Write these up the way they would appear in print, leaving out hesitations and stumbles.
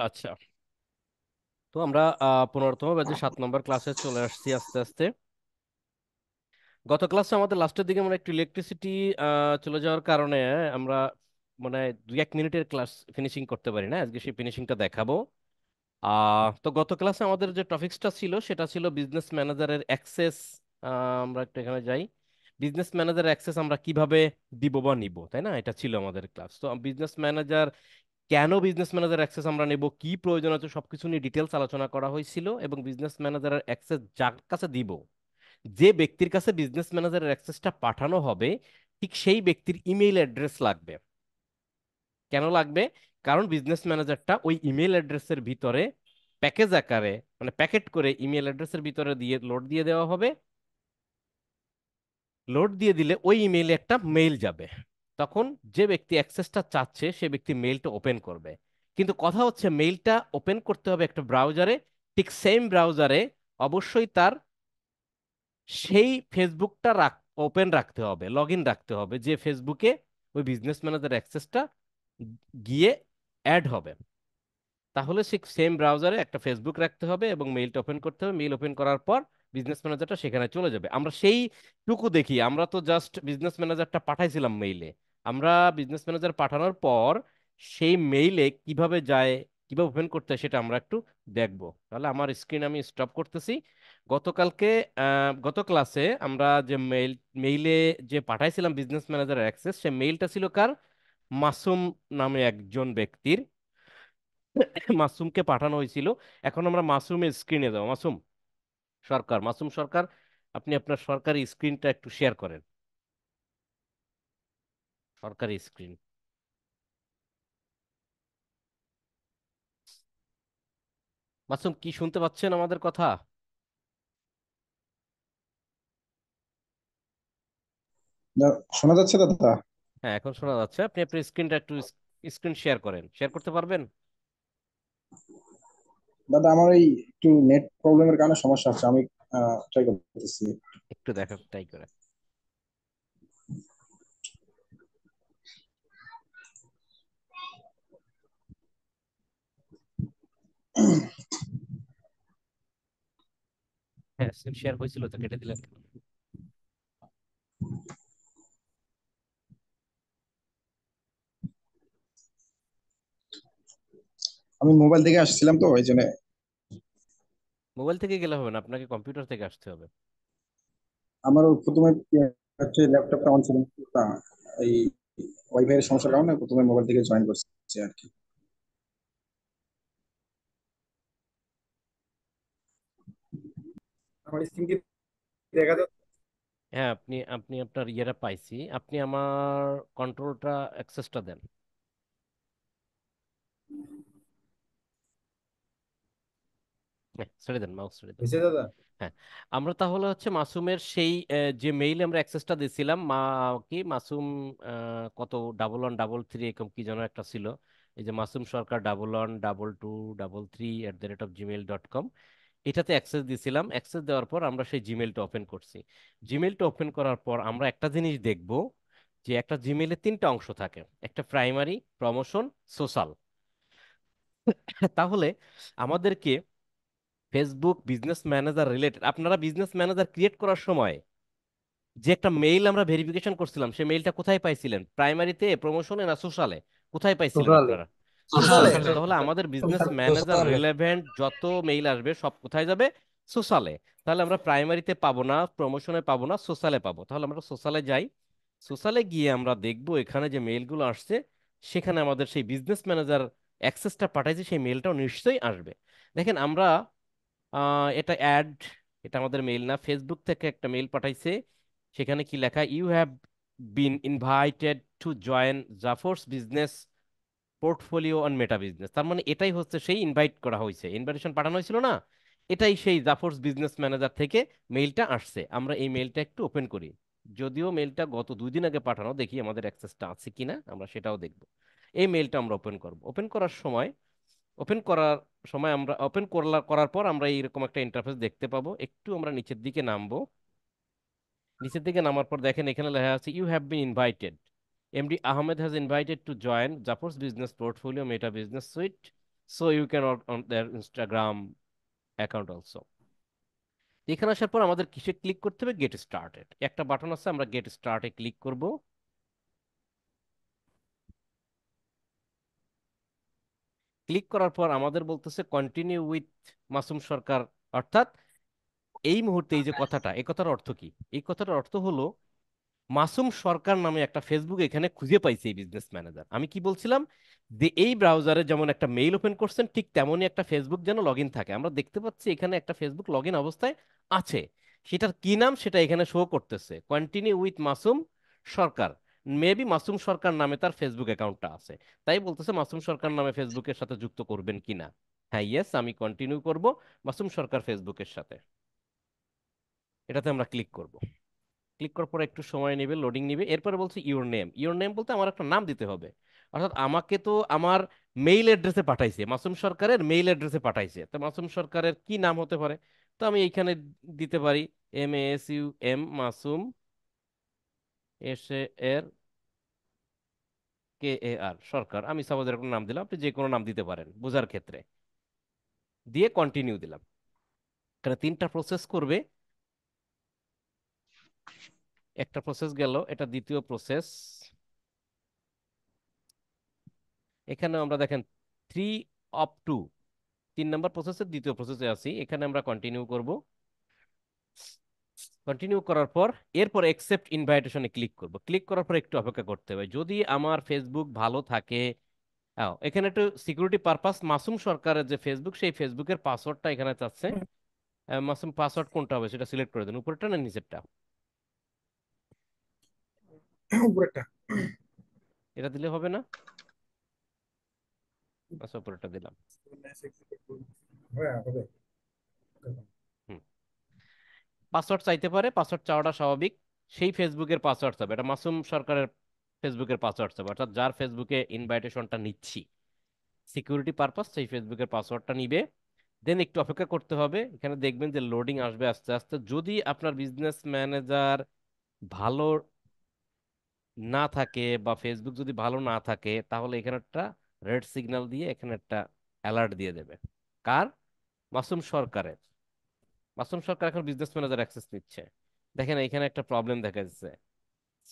আচ্ছা, তো আমরা 15তম ব্যাচে 7 নম্বর ক্লাসে চলে আসছি আস্তে আস্তে। গত ক্লাসে আমাদের লাস্টের দিকে মানে একটু ইলেকট্রিসিটি চলে যাওয়ার কারণে আমরা মানে 2-1 মিনিটের ক্লাস ফিনিশিং করতে পারি না। আজকে সেই ফিনিশিংটা দেখাবো। তো গত ক্লাসে আমাদের যে টপিক্সটা ছিল সেটা ছিল বিজনেস ম্যানেজারের অ্যাক্সেস। আমরা একটু এখানে যাই। বিজনেস ম্যানেজার অ্যাক্সেস আমরা কিভাবে দিব বা নিব, তাই না? এটা ছিল আমাদের ক্লাস। তো বিজনেস ম্যানেজার, কেন বিজনেস ম্যানেজার অ্যাক্সেস আমরা নেব, কি প্রয়োজন আছে, সবকিছু নিয়ে ডিটেলস আলোচনা করা হয়েছিল। এবং বিজনেস ম্যানেজারের অ্যাক্সেস যার কাছে দিব, যে ব্যক্তির কাছে বিজনেস ম্যানেজারের অ্যাক্সেসটা পাঠানো হবে, ঠিক সেই ব্যক্তির ইমেইল অ্যাড্রেস লাগবে। কেন লাগবে? কারণ বিজনেস ম্যানেজারটা ওই ইমেল অ্যাড্রেসের ভিতরে প্যাকেজ আকারে, মানে প্যাকেট করে ইমেল অ্যাড্রেসের ভিতরে দিয়ে লোড দিয়ে দেওয়া হবে। লোড দিয়ে দিলে ওই ইমেইলে একটা মেইল যাবে। তখন যে ব্যক্তি অ্যাক্সেসটা চাচ্ছে সে ব্যক্তি মেইলটা ওপেন করবে। কিন্তু কথা হচ্ছে, মেইলটা ওপেন করতে হবে একটা ব্রাউজারে। ঠিক সেম ব্রাউজারে অবশ্যই তার সেই ফেসবুকটা ওপেন রাখতে হবে, লগ ইন রাখতে হবে, যে ফেসবুকে ওই বিজনেস ম্যানেজার অ্যাক্সেসটা গিয়ে অ্যাড হবে। তাহলে সে সেম ব্রাউজারে একটা ফেসবুক রাখতে হবে এবং মেইলটা ওপেন করতে হবে। মেইল ওপেন করার পর বিজনেস ম্যানেজারটা সেখানে চলে যাবে। আমরা সেইটুকু দেখি, আমরা তো জাস্ট বিজনেস ম্যানেজারটা পাঠাইছিলাম মেইলে। আমরা বিজনেস ম্যানেজার পাঠানোর পর সেই মেইলে কিভাবে যায়, কিভাবে ওপেন করতে হয় সেটা আমরা একটু দেখবো। তাহলে আমার স্ক্রিন আমি স্টপ করতেছি। গতকালকে গত ক্লাসে আমরা যে মেইলে যে পাঠাইছিলাম বিজনেস ম্যানেজারের অ্যাক্সেস, সে মেইলটা ছিল কার? মাসুম নামে একজন ব্যক্তির। মাসুমকে পাঠানো হয়েছিল। এখন আমরা মাসুমের স্ক্রিনে যাবো। মাসুম সরকার, মাসুম সরকার, আপনি আপনার সরকারি স্ক্রিনটা একটু শেয়ার করেন। সরকারি স্ক্রিন। মাসুম, কি শুনতে পাচ্ছেন আমাদের কথা? শোনা যাচ্ছে দাদা? হ্যাঁ, এখন শোনা যাচ্ছে। আপনি আপনার স্ক্রিনটা একটু স্ক্রিন শেয়ার করেন। শেয়ার করতে পারবেন? দাদা আমার এই একটু নেট প্রবলেমের কারণে সমস্যা হচ্ছে, আমি ট্রাই করতেছি। একটু দেখা ট্রাই করে। হ্যাঁ, শেয়ার হয়েছিল তো, কেটে দিলেন কেন? আমি মোবাইল থেকে আসছিলাম তো এই জন্য। মোবাইল থেকে গেলে হবে না, আপনাকে কম্পিউটার থেকে আসতে হবে। আমার প্রথমে হচ্ছে ল্যাপটপটা অন ছিল, তা এই ওয়াইফাই এর সমস্যার কারণে প্রথমে মোবাইল থেকে জয়েন করছি আর কি। আমার স্ক্রিন কি দেখা যাচ্ছে? হ্যাঁ, আপনি আপনি আপনার ইয়েটা পাইছি। আপনি আমার কন্ট্রোলটা, অ্যাক্সেসটা দেন। হ্যাঁ, ছেড়ে দেন, মাউস ছেড়ে দেন। হয়েছে দাদা? হ্যাঁ, আমরা তাহলে হচ্ছে মাসুমের সেই যে মেইলে আমরা অ্যাক্সেসটা দিছিলাম, কি মাসুম কত 1133 এরকম কি যেন একটা ছিল। এই যে মাসুম সরকার 112233@gmail.com, এটাতে অ্যাক্সেস দিছিলাম। অ্যাক্সেস দেওয়ার পর আমরা সেই জিমেলটা ওপেন করছি। জিমেলটা ওপেন করার পর আমরা একটা জিনিস দেখব, যে একটা জিমেলে 3টা অংশ থাকে: একটা প্রাইমারি, প্রমোশন, সোশ্যাল। তাহলে আমাদেরকে ফেসবুক বিজনেস ম্যানেজার রিলেটেড, আপনারা বিজনেস ম্যানেজার ক্রিয়েট করার সময় যে একটা মেইল আমরা ভেরিফিকেশন করছিলাম, সেই মেইলটা কোথায় পাইছিলেন? প্রাইমারিতে, প্রমোশনে, না সোশ্যালে? কোথায় পাইছিলেন টোটাল আপনারা? সোশ্যালে। সোশ্যালে। তাহলে আমাদের বিজনেস ম্যানেজার রিলেভেন্ট যত মেইল আসবে সব কোথায় যাবে? সোশ্যালে। তাহলে আমরা প্রাইমারিতে পাবো না, প্রমোশনে পাবো না, সোশ্যালে পাবো। তাহলে আমরা সোশ্যালে যাই। সোশ্যালে গিয়ে আমরা দেখবো এখানে যে মেইলগুলো আসছে, সেখানে আমাদের সেই বিজনেস ম্যানেজার অ্যাক্সেসটা পাঠাইছে, সেই মেইলটাও নিশ্চয়ই আসবে। দেখেন, আমরা এটা অ্যাড, এটা আমাদের মেইল না, ফেসবুক থেকে একটা মেইল পাঠাইছে। সেখানে কি লেখা? You have been invited to join Jafar's business portfolio on Meta business. তার মানে এটাই হচ্ছে সেই ইনভাইট করা হয়েছে, ইনভাইটেশন পাঠানো হয়েছিল না? এটাই সেই জাফরস বিজনেস ম্যানেজার থেকে মেইলটা আসছে। আমরা এই মেইলটা একটু ওপেন করি। যদিও মেইলটা গত 2 দিন আগে পাঠানো, দেখি আমাদের অ্যাক্সেসটা আছে কিনা, আমরা সেটাও দেখব। এই মেইলটা আমরা ওপেন করব। ওপেন করার সময় আমরা করার পর আমরা এইরকম একটা ইন্টারফেস দেখতে পাবো। একটু আমরা নিচের দিকে নামবো। নিচের দিকে নামার পর দেখেন এখানে লেখা আছে you have been invited, MD Ahmed has invited to join Jafar's business portfolio Meta business suite. so you can on their Instagram account also. এখানে আসার পর আমাদের কিসে ক্লিক করতে হবে? গেট স্টার্টেড একটা বাটন আছে, আমরা গেট স্টার্টে ক্লিক করব। ক্লিক করার পর আমাদের বলতেছে কন্টিনিউ উইথ মাসুম সরকার, অর্থাৎ এই মুহূর্তে এই যে কথাটা, এই কথার অর্থ কি? এই কথাটার অর্থ হলো মাসুম সরকার নামে একটা ফেসবুক এখানে খুঁজে পাইছে এই বিজনেস ম্যানেজার। আমি কি বলছিলাম যে এই ব্রাউজারে যেমন একটা মেইল ওপেন করছেন, ঠিক তেমনই একটা ফেসবুক যেন লগ ইন থাকে। আমরা দেখতে পাচ্ছি এখানে একটা ফেসবুক লগ ইন অবস্থায় আছে। সেটার কি নাম সেটা এখানে শো করতেছে, continue with Masum Sarkar. Maybe Masum Sarkar নামে তার ফেসবুক অ্যাকাউন্টটা আছে, তাই বলতেছে মাসুম সরকার নামে ফেসবুকের সাথে যুক্ত করবেন কিনা। হ্যাঁ, ইয়েস, আমি কন্টিনিউ করব মাসুম সরকার ফেসবুকের সাথে। এটাতে আমরা ক্লিক করব। ক্লিক করার পর একটু সময় নেবে, লোডিং নেবে। এরপরে বলছে ইউর নেম। ইউর নেম বলতে আমার একটা নাম দিতে হবে, অর্থাৎ আমাকে তো আমার মেইল অ্যাড্রেসে পাঠাইছে, মাসুম সরকারের মেইল অ্যাড্রেসে পাঠাইছে, তো মাসুম সরকারের কি নাম হতে পারে? তো আমি এইখানে দিতে পারি MASUM, মাসুম, SARKAR, সরকার। আমি সাপোজ এরকম নাম দিলাম, আপনি যে কোনো নাম দিতে পারেন বোঝার ক্ষেত্রে। দিয়ে কন্টিনিউ দিলাম। এখানে তিনটা প্রসেস করবে, একটা প্রসেস গেল, এটা দ্বিতীয় প্রসেস। এখানে আমরা দেখেন 3 অফ 2, 3 নম্বর প্রসেসের দ্বিতীয় প্রসেসে আছি। এখানে আমরা কন্টিনিউ করব। কন্টিনিউ করার পর এরপর অ্যাকসেপ্ট ইনভাইটেশনে ক্লিক করব। ক্লিক করার পর একটু অপেক্ষা করতে হবে, যদি আমার ফেসবুক ভালো থাকে। এখানে একটু সিকিউরিটি পারপাস মাসুম সরকারের যে ফেসবুক, সেই ফেসবুকের পাসওয়ার্ডটা এখানে চাচ্ছে। মাসুম পাসওয়ার্ড কোনটা হবে সেটা সিলেক্ট করে দেন, উপরেরটা না নিচেরটা? উপরেরটা। এটা দিলে হবে না? আচ্ছা, উপরেরটা দিলাম। হ্যাঁ হবে। হুম। পাসওয়ার্ড চাইতে পারে, পাসওয়ার্ড চাওয়াটা স্বাভাবিক। সেই ফেসবুকের পাসওয়ার্ড চাবে, এটা মাসুম সরকারের ফেসবুকের পাসওয়ার্ড চাবে, অর্থাৎ যার ফেসবুকে ইনভাইটেশনটা নিচ্ছি সিকিউরিটি পারপাস, সেই ফেসবুকের পাসওয়ার্ডটা নিবে। দেন একটু অপেক্ষা করতে হবে। এখানে দেখবেন যে লোডিং আসবে আস্তে আস্তে। যদি আপনার বিজনেস ম্যানেজার ভালো না থাকে বা ফেসবুক যদি ভালো না থাকে, তাহলে এখানে একটা রেড সিগন্যাল দিয়ে এখানে একটা অ্যালার্ট দিয়ে দেবে। কার? মাসুম সরকারের। মাসুম সরকার এখন বিজনেস ম্যানেজার অ্যাক্সেস নিচ্ছে। দেখেন এখানে একটা প্রবলেম দেখা যাচ্ছে,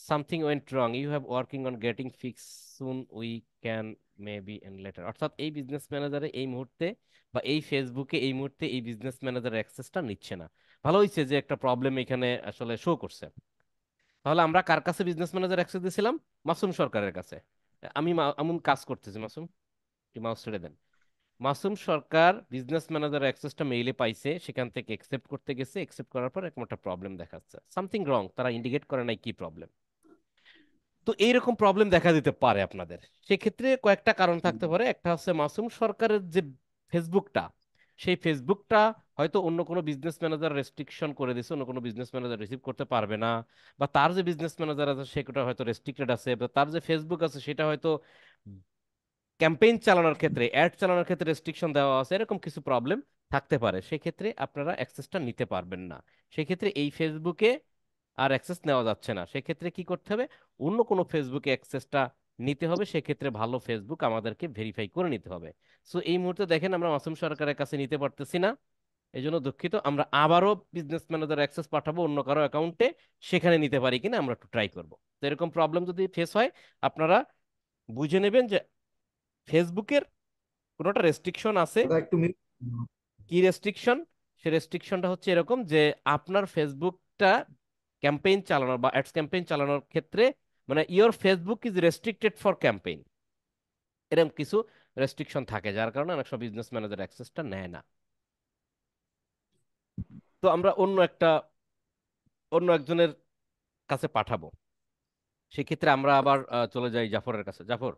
something went wrong, you have working on getting fix soon, we can maybe end later. অর্থাৎ এই বিজনেস ম্যানেজারে এই মুহূর্তে বা এই ফেসবুকে এই মুহূর্তে এই বিজনেস ম্যানেজার অ্যাক্সেসটা নিচ্ছে না। ভালো হয়েছে যে একটা প্রবলেম এখানে আসলে শো করছে। তাহলে আমরা কার কাছে বিজনেস ম্যানেজার অ্যাক্সেস দিয়েছিলাম? মাসুম সরকারের কাছে। আমি এমন কাজ করতেছি, মাসুম মাউস ছেড়ে দেন। মাসুম সরকার বিজনেস ম্যানেজার অ্যাক্সেসটা মেইলে পাইছে, সেখান থেকে একসেপ্ট করতে গেছে। একসেপ্ট করার পর এরকম একটা প্রবলেম দেখাচ্ছে, সামথিং রং, তারা ইন্ডিকেট করে নাই কি প্রবলেম। তো এইরকম প্রবলেম দেখা দিতে পারে আপনাদের। সেক্ষেত্রে কয়েকটা কারণ থাকতে পারে। একটা হচ্ছে মাসুম সরকারের যে ফেসবুকটা, সেই ফেসবুকটা হয়তো অন্য কোনো বিজনেস ম্যানেজার রেস্ট্রিকশন করে দিয়েছে, অন্য কোনো বিজনেস ম্যানেজার রিসিভ করতে পারবে না। বা তার যে বিজনেস ম্যানেজার আছে সেটা হয়তো রেস্ট্রিক্টেড আছে, বা তার যে ফেসবুক আছে সেটা হয়তো ক্যাম্পেইন চালানোর ক্ষেত্রে, অ্যাড চালানোর ক্ষেত্রে রেস্ট্রিকশন দেওয়া আছে, এরকম কিছু প্রবলেম থাকতে পারে। সেক্ষেত্রে আপনারা অ্যাক্সেসটা নিতে পারবেন না। সেক্ষেত্রে এই ফেসবুকে আর অ্যাক্সেস নেওয়া যাচ্ছে না। সেক্ষেত্রে কি করতে হবে? অন্য কোনো ফেসবুকে অ্যাক্সেসটা নিতে হবে। সেক্ষেত্রে ভালো ফেসবুক আমাদেরকে ভেরিফাই করে নিতে হবে। সো এই মুহূর্তে দেখেন আমরা মাসুম সরকারের কাছে নিতে পারতেছি না, এই জন্য দুঃখিত। আমরা আবারও বিজনেস ম্যানেজার অ্যাক্সেস পাঠাবো অন্য কারো অ্যাকাউন্টে, সেখানে নিতে পারি কিনা আমরা একটু ট্রাই করবো। তো এরকম প্রবলেম যদি ফেস হয়, আপনারা বুঝে নেবেন যে ফেসবুকের কোনোটা রেস্ট্রিকশন আছে। দাদা একটু কি রেস্ট্রিকশন? সে রেস্ট্রিকশনটা হচ্ছে এরকম যে আপনার ফেসবুকটা ক্যাম্পেইন চালানোর বা অ্যাডস ক্যাম্পেইন চালানোর ক্ষেত্রে, মানে your Facebook is restricted for campaign, এরকম কিছু রেস্ট্রিকশন থাকে, যার কারণে অনেক সব বিজনেস ম্যানেজার অ্যাক্সেসটা নেয় না। তো আমরা অন্য একজনের কাছে পাঠাবো। সেক্ষেত্রে আমরা আবার চলে যাই জাফরের কাছে। জাফর,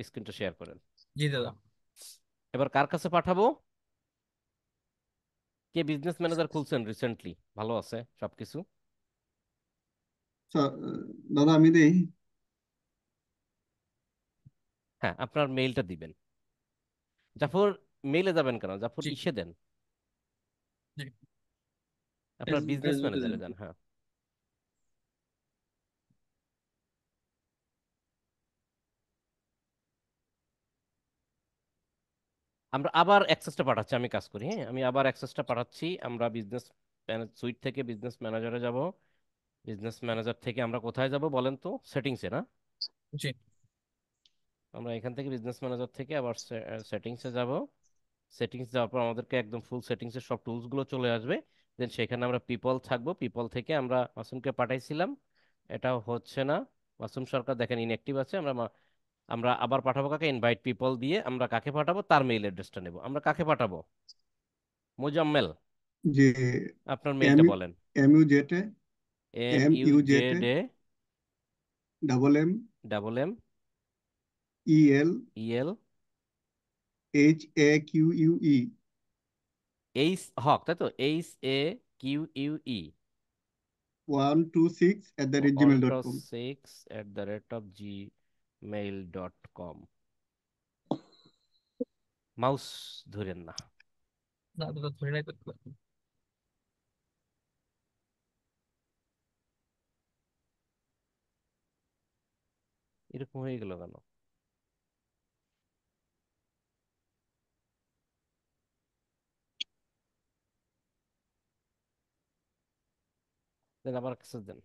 স্ক্রিনটা শেয়ার করেন। জি দাদা। এবার কার কাছে পাঠাবো? কে বিজনেস ম্যানেজার খুলছেন রিসেন্টলি, ভালো আছে সবকিছু? আচ্ছা, দাদা আমি দেই। হ্যাঁ, আপনার মেইলটা দিবেন। জাফর, মেইলে যাবেন কেন? জাফর জি ইসে দেন, জি। আপনার বিজনেস ফেসবুকে ম্যানেজারে যান। দেন। হ্যাঁ। আমরা আবার অ্যাক্সেসটা পাঠাচ্ছি, আমি কাজ করি, হ্যাঁ আমি আবার অ্যাক্সেসটা পাঠাচ্ছি। আমরা বিজনেস সুইট থেকে বিজনেস ম্যানেজারে যাব। বিজনেস ম্যানেজার থেকে আমরা কোথায় যাব বলেন তো? সেটিংসে না? জি। আমরা এখান থেকে বিজনেস ম্যানেজার থেকে আবার সেটিংসে যাব। সেটিংস যাওয়ার পর আমাদেরকে একদম ফুল সেটিংসের সব টুলসগুলো চলে আসবে। দেন সেখানে আমরা পিপল থাকবো, পিপল থেকে আমরা মাসুমকে পাঠাইছিলাম, এটা হচ্ছে না। মাসুম সরকার দেখেন ইনঅ্যাক্টিভ আছে। আমরা আবার পাঠাবো কাকে? ইনভাইট পিপল দিয়ে আমরা কাকে পাঠাবো? তার মেইল অ্যাড্রেসটা নেব। আমরা কাকে পাঠাবো? মুজাম্মেল, যে আপনার এম মেইলটা বলেন। MUZA MUJD double MM EL EL HAQUE হক, তাই তো? HAQUE 126@gmail.com। 126@gmail.com। মাউস ধরেন না। না, তো ধরে নাই তো। এরকম হয়ে গেল কেন? দেন আবার অ্যাক্সেস দেন।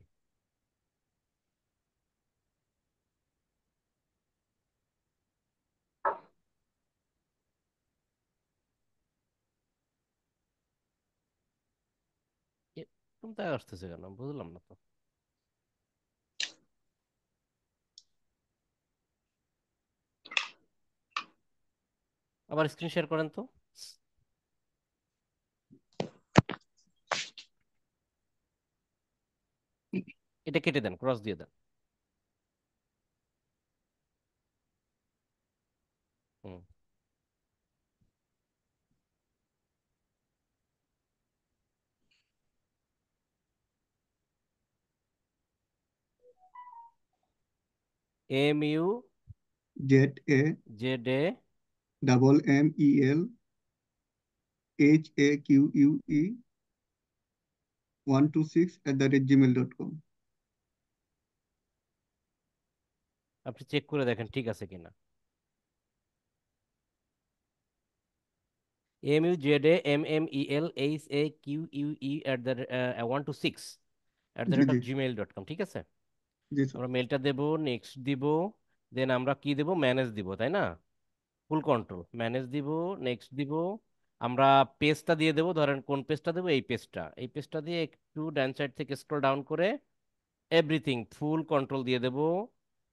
এরকম তাই আসতেছে কেন বুঝলাম না তো। আবার স্ক্রিন শেয়ার করেন তো। এটা কেটে দেন, ক্রস দিয়ে দেন। হুম। MUJA ZAMMELHAQUE 126@gmail.com। আপনি চেক করে দেখেন ঠিক আছে কিনা। জি জি MUJDMMELHAQUE126@gmail.com, ঠিক আছে। জি স্যার। আমরা মেলটা দেব, নেক্সট দিব, দেন আমরা কি দেব? ম্যানেজ দিব, তাই না? ফুল কন্ট্রোল ম্যানেজ দিব, নেক্সট দিব। আমরা পেজটা দিয়ে দেবো, ধরেন কোন পেজটা দেবো? এই পেজটা দিয়ে একটু ডান সাইড থেকে স্ক্রল ডাউন করে এভরিথিং ফুল কন্ট্রোল দিয়ে দেব।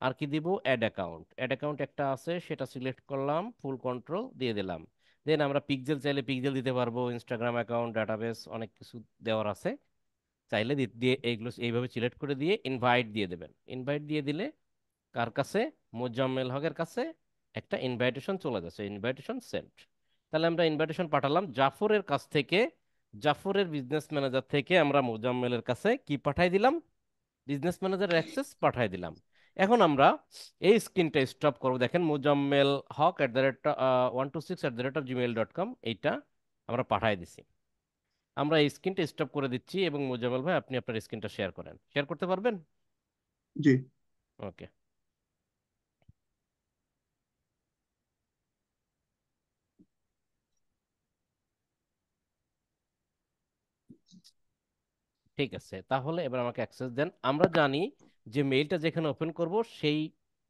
আর কি দিব? অ্যাড অ্যাকাউন্ট একটা আছে, সেটা সিলেক্ট করলাম, ফুল কন্ট্রোল দিয়ে দিলাম। দেন আমরা পিক্সেল চাইলে পিক্সেল দিতে পারবো, ইনস্টাগ্রাম অ্যাকাউন্ট, ডাটাবেস, অনেক কিছু দেওয়ার আছে। চাইলে দিয়ে এইগুলো এইভাবে সিলেক্ট করে দিয়ে ইনভাইট দিয়ে দেবেন। ইনভাইট দিয়ে দিলে কার কাছে? মোজাম্মেল হকের কাছে একটা ইনভাইটেশন চলে যাচ্ছে, ইনভাইটেশন সেন্ট। তাহলে আমরা ইনভাইটেশন পাঠালাম জাফরের কাছ থেকে, জাফরের বিজনেস ম্যানেজার থেকে আমরা মোজাম্মেলের কাছে কি পাঠাই দিলাম? বিজনেস ম্যানেজার অ্যাক্সেস পাঠাই দিলাম। এখন আমরা এই স্ক্রিনটা স্টপ করবো। দেখেন মোজাম্মেল হক @126@gmail.com, এইটা আমরা পাঠাই দিছি। আমরা এই স্ক্রিনটা স্টপ করে দিচ্ছি এবং মোজাম্মেল ভাই আপনি আপনার স্ক্রিনটা শেয়ার করেন, শেয়ার করতে পারবেন? জি ওকে। ঠিক আছে, তাহলে এবার আমাকে অ্যাক্সেস দেন। আমরা জানি যে মেইলটা যেখানে ওপেন করব সেই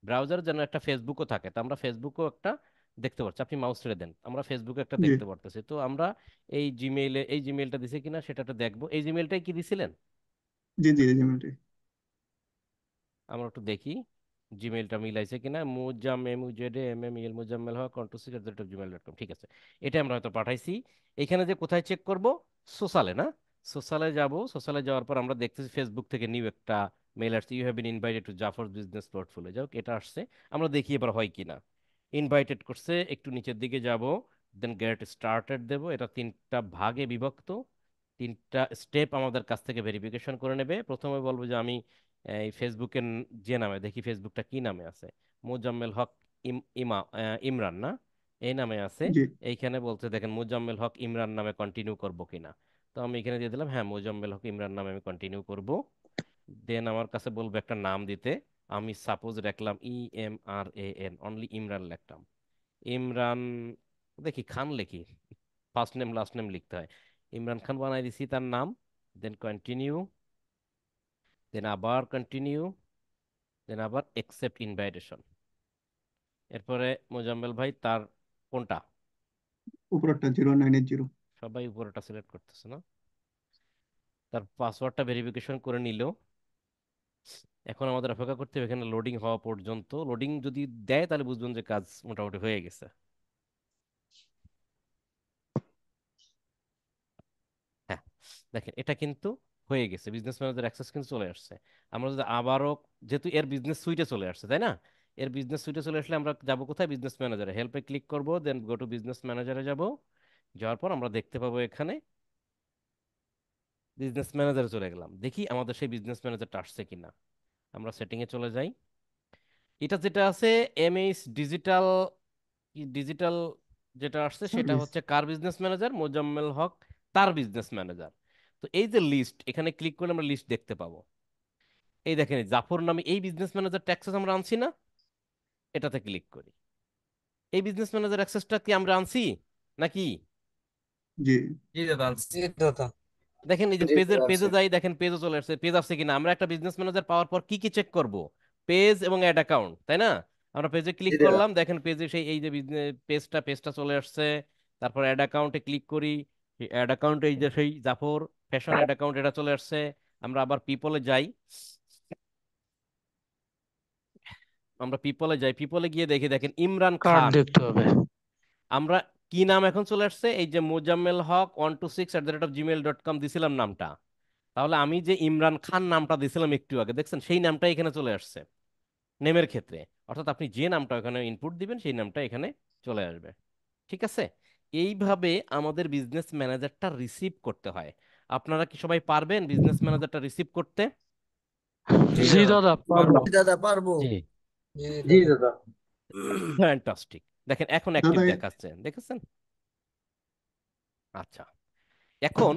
ব্রাউজারে যেন একটা ফেসবুকও থাকে, তো আমরা ফেসবুকও একটা দেখতে পাচ্ছি। আপনি মাউস ছেড়ে দেন, আমরা ফেসবুকে একটা জি দেখতে পারতেছি। তো আমরা এই জিমেইলটা দিছে কিনা সেটা একটা দেখবো। এই জিমেইলটাই কি দিছিলেন? জি জি এই জিমেলটি। আমরা একটু দেখি জিমেইলটা মিলাইছে কিনা। মুজাম্মেল হক @126@gmail.com, ঠিক আছে। এটা আমরা হয়তো পাঠাইছি। এখানে যে কোথায় চেক করব? সোশ্যালে না? সোশ্যালে যাব। সোশ্যালে যাওয়ার পর আমরা দেখতেছি ফেসবুক থেকে নিউ একটা মেল আসছে, you have been invited to Zafar business portfolio. যাই হোক, এটা আসছে, আমরা দেখি এবার হয় কিনা। ইনভাইটেড করছে, একটু নিচের দিকে যাব, দেন গেট স্টার্টেড দেব। এটা তিনটা ভাগে বিভক্ত, তিনটা স্টেপ আমাদের কাছ থেকে ভেরিফিকেশন করে নেবে। প্রথমে বলবো যে আমি এই ফেসবুকের যে নামে দেখি, ফেসবুকটা কি নামে আছে? মোজাম্মেল হক ইমরান না? এই নামে আছে। জি এইখানে বলতে দেখেন মোজাম্মেল হক ইমরান নামে কন্টিনিউ করব কিনা। তো আমি এখানে দিয়ে দিলাম হ্যাঁ, মোজাম্মেল হক ইমরান নামে আমি কন্টিনিউ করব। দেন আমার কাছে বলবো একটা নাম দিতে। আমি সাপোজ রাখলাম IMRAN, অনলি ইমরান লিখলাম। ইমরান দেখি খান লিখি, ফার্স্ট নেম লাস্ট নেম লিখতে হয়। ইমরান খান বানাই দিছি তার নাম, দেন কন্টিনিউ, দেন আবার কন্টিনিউ, দেন আবার একসেপ্ট ইনভাইটেশন। এরপরে মোজাম্মেল ভাই তার কোনটা, উপরেরটা 0980। সবাই উপরেটা সিলেক্ট করতেছে না, তার পাসওয়ার্ডটা ভেরিফিকেশন করে নিল। এখন আমাদের অপেক্ষা করতে হবে এখানে লোডিং হওয়া পর্যন্ত। লোডিং যদি দেয় তাহলে বুঝবেন যে কাজ মোটামুটি হয়ে গেছে। হ্যাঁ, দেখেন এটা কিন্তু হয়ে গেছে, বিজনেস ম্যানেজার অ্যাক্সেস কিন্তু চলে আসছে। আমরা যদি আবারও, যেহেতু এর বিজনেস সুইটে চলে আসছে তাই না, এর বিজনেস সুইটে চলে আসলে আমরা যাব কোথায়, বিজনেস ম্যানেজারে, হেল্পে ক্লিক করব, দেন গো টু বিজনেস ম্যানেজারে যাব। যাওয়ার পর আমরা দেখতে পাবো এখানে বিজনেস ম্যানেজারে চলে গেলাম, দেখি আমাদের সেই বিজনেস ম্যানেজারটা আসছে কিনা। আমরা সেটিংয়ে চলে যাই। এটা যেটা আছে এমএইচ ডিজিটাল, ডিজিটাল যেটা আসছে সেটা সার্ভিস। হচ্ছে কার বিজনেস ম্যানেজার, মোজাম্মেল হক তার বিজনেস ম্যানেজার। তো এই যে লিস্ট, এখানে ক্লিক করলে আমরা লিস্ট দেখতে পাবো। এই দেখেন এই জাফর নামে এই বিজনেস ম্যানেজার ট্যাক্সেস আমরা আনছি না, এটাতে ক্লিক করি। এই বিজনেস ম্যানেজার অ্যাক্সেসটা কি আমরা আনছি নাকি? জি জি দাদা আনছি। জি দাদা। দেখেন এই যে জি পেজের, স্যার পেজে আছে। যাই, দেখেন পেজও চলে আসছে, পেজ আসছে কিনা। আমরা একটা বিজনেস ম্যানেজার পাওয়ার পর কি কি চেক করব, পেজ এবং অ্যাড অ্যাকাউন্ট, তাই না? আমরা পেজে জি ক্লিক দাদা। করলাম, দেখেন পেজে সেই এই যে বিজনেস পেজটা চলে আসছে। তারপর অ্যাড অ্যাকাউন্টে ক্লিক করি, অ্যাড অ্যাকাউন্টে এই যে সেই জাফর ফ্যাশন অ্যাড অ্যাকাউন্ট এটা চলে আসছে। আমরা আবার পিপলে যাই, আমরা পিপলে যাই, পিপলে গিয়ে দেখি, দেখেন ইমরান কার্ড খান। দেখতে হবে। আমরা কি নাম এখন চলে আসছে, এই যে মোজাম্মেল হক 126@gmail.com দিছিলাম নামটা। তাহলে আমি যে ইমরান খান নামটা দিছিলাম একটু আগে, দেখছেন সেই নামটা এখানে চলে আসছে নেমের ক্ষেত্রে। অর্থাৎ আপনি যে নামটা এখানে ইনপুট দিবেন সেই নামটা এখানে চলে আসবে। ঠিক আছে, এইভাবে আমাদের বিজনেস ম্যানেজারটা রিসিভ করতে হয়। আপনারা কি সবাই পারবেন বিজনেস ম্যানেজারটা রিসিভ করতে? জি জি দাদা। দাদা পারবো। জি দাদা পারবো। জি, জি জি দাদা। ফ্যান্টাস্টিক। দেখেন এখন অ্যাক্টিভ দাদা দেখাচ্ছে, দেখেছেন? আচ্ছা, এখন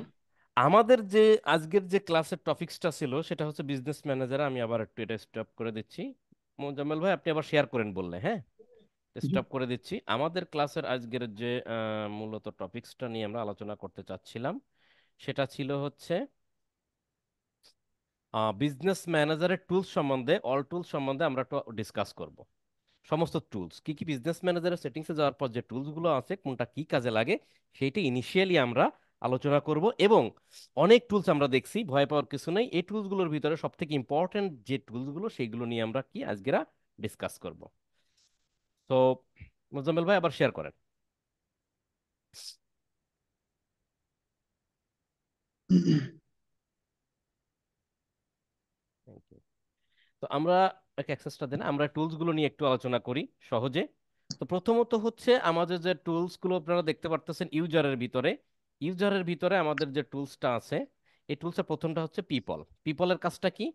আমাদের যে আজকের যে ক্লাসের টপিকসটা ছিল সেটা হচ্ছে বিজনেস ম্যানেজার। আমি আবার একটু এটা স্টপ করে দিচ্ছি। মোজাম্মেল ভাই আপনি আবার শেয়ার করেন বললে, হ্যাঁ জি স্টপ করে দিচ্ছি। আমাদের ক্লাসের আজকের যে মূলত টপিকসটা নিয়ে আমরা আলোচনা করতে চাচ্ছিলাম সেটা ছিল হচ্ছে বিজনেস ম্যানেজারের টুলস সম্বন্ধে, অল টুলস সম্বন্ধে আমরা একটু ডিসকাস করব। সমস্ত টুলস কি কি, বিজনেস ম্যানেজারের সেটিংসে যাওয়ার পর যে টুলসগুলো আছে কোনটা কি কাজে লাগে সেইটা ইনিশিয়ালি আমরা আলোচনা করব। এবং অনেক টুলস আমরা দেখছি, ভয় পাওয়ার কিছু নেই। এই টুলসগুলোর ভিতরে সব থেকে ইম্পর্টেন্ট যে টুলসগুলো সেইগুলো নিয়ে আমরা কি আজকেরা ডিসকাস করব। তো মোজাম্মেল ভাই আবার শেয়ার করেন। Thank you. তো আমরা অ্যাক্সেসটা দেন, আমরা টুলসগুলো নিয়ে একটু আলোচনা করি সহজে। তো প্রথমত হচ্ছে আমাদের যে টুলসগুলো আপনারা দেখতে পারতেছেন ইউজারের ভিতরে, ইউজারের ভিতরে আমাদের যে টুলসটা আছে, এই টুলসের প্রথমটা হচ্ছে পিপল। পিপলের কাজটা কি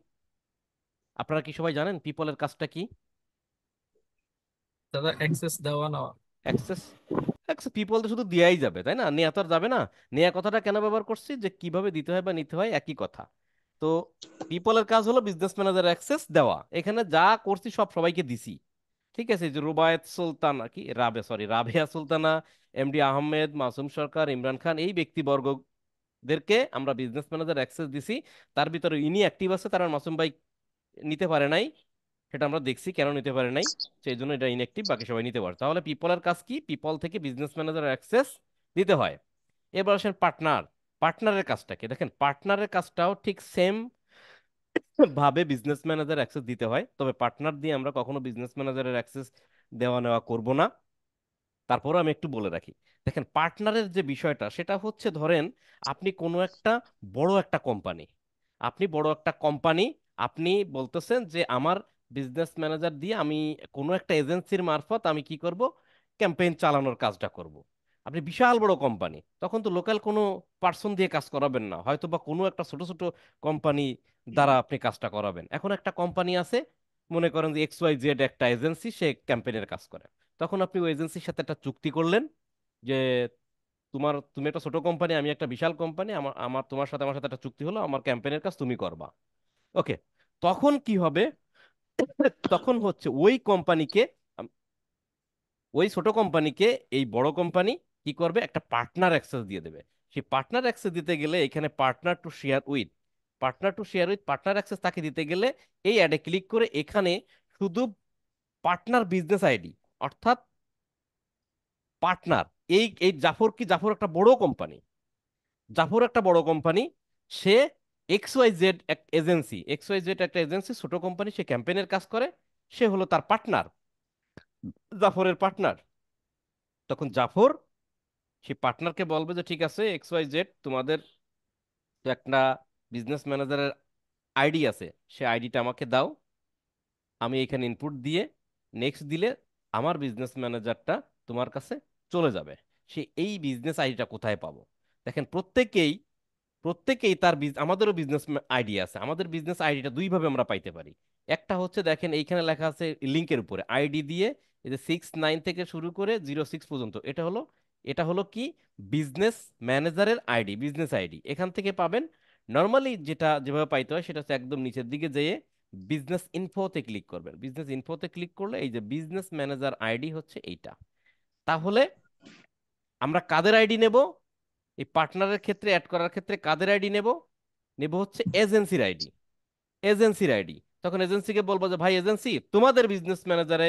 আপনারা কি সবাই জানেন, পিপলের কাজটা কি? দাদা অ্যাক্সেস দেওয়া নেওয়া। অ্যাক্সেস, অ্যাক্সেস পিপল তো শুধু দেয়াই যাবে তাই না, নেওয়া তো আর যাবে না। নেয়া কথাটা কেন ব্যবহার করছি, যে কিভাবে দিতে হয় বা নিতে হয় একই কথা। তো পিপলের কাজ হলো বিজনেস ম্যানেজার অ্যাক্সেস দেওয়া। এখানে যা করছি সব সবাইকে দিছি। ঠিক আছে, যে রুবায়েত সুলতানা, কি রাবে, সরি রাবেয়া সুলতানা, এমডি আহমেদ, মাসুম সরকার, ইমরান খান, এই ব্যক্তিবর্গদেরকে আমরা বিজনেস ম্যানেজার অ্যাক্সেস দিছি। তার ভিতরে ইনি অ্যাক্টিভ আছে, তারা মাসুম ভাই নিতে পারে নাই, সেটা আমরা দেখছি কেন নিতে পারে নাই, সেই জন্য এটা ইনঅ্যাক্টিভ, বাকি সবাই নিতে পারে। তাহলে পিপলের কাজ কি, পিপল থেকে বিজনেস ম্যানেজার অ্যাক্সেস দিতে হয়। এবার আসেন পার্টনার। পার্টনারের কাজটা কি, দেখেন পার্টনারের কাজটাও ঠিক সেম ভাবে বিজনেস ম্যানেজার অ্যাক্সেস দিতে হয়, তবে পার্টনার দিয়ে আমরা কখনো বিজনেস ম্যানেজারের অ্যাক্সেস দেওয়া নেওয়া করব না। তারপরও আমি একটু বলে রাখি, দেখেন পার্টনারের যে বিষয়টা সেটা হচ্ছে, ধরেন আপনি কোনো একটা বড় একটা কোম্পানি, আপনি বড় একটা কোম্পানি, আপনি বলতেছেন যে আমার বিজনেস ম্যানেজার দিয়ে আমি কোনো একটা এজেন্সির মারফত আমি কি করব, ক্যাম্পেইন চালানোর কাজটা করব। আপনি বিশাল বড় কোম্পানি, তখন তো লোকাল কোনো পার্সন দিয়ে কাজ করাবেন না, হয়তো বা কোনো একটা ছোট ছোট কোম্পানি দ্বারা আপনি কাজটা করাবেন। এখন একটা কোম্পানি আছে, মনে করেন যে XYZ একটা এজেন্সি, সে ক্যাম্পেইনের কাজ করে। তখন আপনি ওই এজেন্সির সাথে একটা চুক্তি করলেন যে তুমি একটা ছোট কোম্পানি, আমি একটা বিশাল কোম্পানি, আমার আমার আমার সাথে একটা চুক্তি হলো, আমার ক্যাম্পেইনের কাজ তুমি করবা। ওকে, তখন কি হবে, তখন হচ্ছে ওই কোম্পানিকে ওই ছোট কোম্পানিকে এই বড় কোম্পানি কি করবে, একটা পার্টনার অ্যাক্সেস দিয়ে দেবে। সেই পার্টনার অ্যাক্সেস দিতে গেলে এখানে partner to share with partner access তাকে দিতে গেলে এই অ্যাডে ক্লিক করে এখানে শুধু পার্টনার বিজনেস আইডি, অর্থাৎ পার্টনার, এই জাফর একটা বড় কোম্পানি, সে এক্স ওয়াই জেড একটা এজেন্সি, ছোট কোম্পানি, সে ক্যাম্পেইনের কাজ করে, সে হলো তার পার্টনার, জাফরের পার্টনার। তখন জাফর সেই পার্টনারকে বলবে যে ঠিক আছে XYZ, তোমাদের তো একটা বিজনেস ম্যানেজারের আইডি আছে, সে আইডিটা আমাকে দাও, আমি এখানে ইনপুট দিয়ে নেক্সট দিলে আমার বিজনেস ম্যানেজারটা তোমার কাছে চলে যাবে। সে এই বিজনেস আইডিটা কোথায় পাবো? দেখেন, প্রত্যেকেই আমাদেরও বিজনেস আইডি আছে। আমাদের বিজনেস আইডিটা দুইভাবে আমরা পাইতে পারি। একটা হচ্ছে, দেখেন এইখানে লেখা আছে লিঙ্কের উপরে আইডি দিয়ে, এই যে 69 থেকে শুরু করে 06 পর্যন্ত, এটা হলো কি বিজনেস ম্যানেজারের আইডি, বিজনেস আইডি এখান থেকে পাবেন। নর্মালি যেভাবে পাইতে হয় সেটা হচ্ছে একদম নিচের দিকে যেয়ে বিজনেস ইনফোতে ক্লিক করবেন। বিজনেস ইনফোতে ক্লিক করলে এই যে বিজনেস ম্যানেজার আইডি হচ্ছে এইটা। তাহলে আমরা কাদের আইডি নেব? এই পার্টনারের ক্ষেত্রে অ্যাড করার ক্ষেত্রে কাদের আইডি নেব? নেব হচ্ছে এজেন্সির আইডি। তখন এজেন্সিকে বলবো যে ভাই এজেন্সি, তোমাদের বিজনেস ম্যানেজারে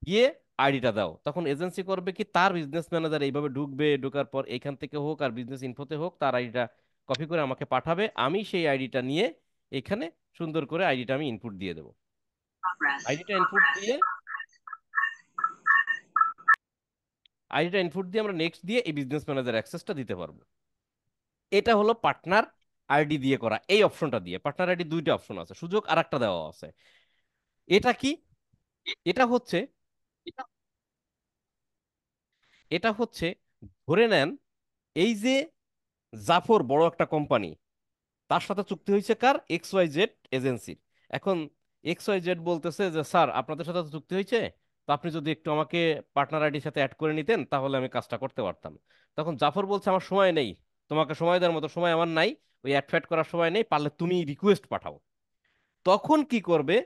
গিয়ে আইডিটা দাও। তখন এজেন্সি করবে কি, তার বিজনেস ম্যানেজার এইভাবে ঢুকবে, ঢোকার পর এইখান থেকে হোক আর বিজনেস ইনফোতে হোক তার আইডিটা কপি করে আমাকে পাঠাবে, আমি সেই আইডিটা নিয়ে এখানে সুন্দর করে আইডিটা আমি ইনপুট দিয়ে দেবো। আইডিটা ইনপুট দিয়ে আমরা নেক্সট দিয়ে এই বিজনেস ম্যানেজার অ্যাক্সেসটা দিতে পারবো। এটা হলো পার্টনার আইডি দিয়ে করা। এই অপশনটা দিয়ে পার্টনার আইডি দুইটা অপশন আছে, সুযোগ আর একটা দেওয়া আছে। এটা কি? এটা হচ্ছে এটা হচ্ছে ধরে নেন এই যে জাফর বড় একটা কোম্পানি, তার সাথে চুক্তি হয়েছে কার? XYZ এজেন্সির। এখন XYZ বলতেছে যে স্যার আপনাদের সাথে তো চুক্তি হয়েছে, তো আপনি যদি একটু আমাকে পার্টনার আইডির সাথে অ্যাড করে নিতেন তাহলে আমি কাজটা করতে পারতাম। তখন জাফর বলছে আমার সময় নেই, তোমাকে সময় দেওয়ার মতো সময় আমার নাই, ওই অ্যাড ফ্যাড করার সময় নেই, পারলে তুমি রিকোয়েস্ট পাঠাও। তখন কি করবে?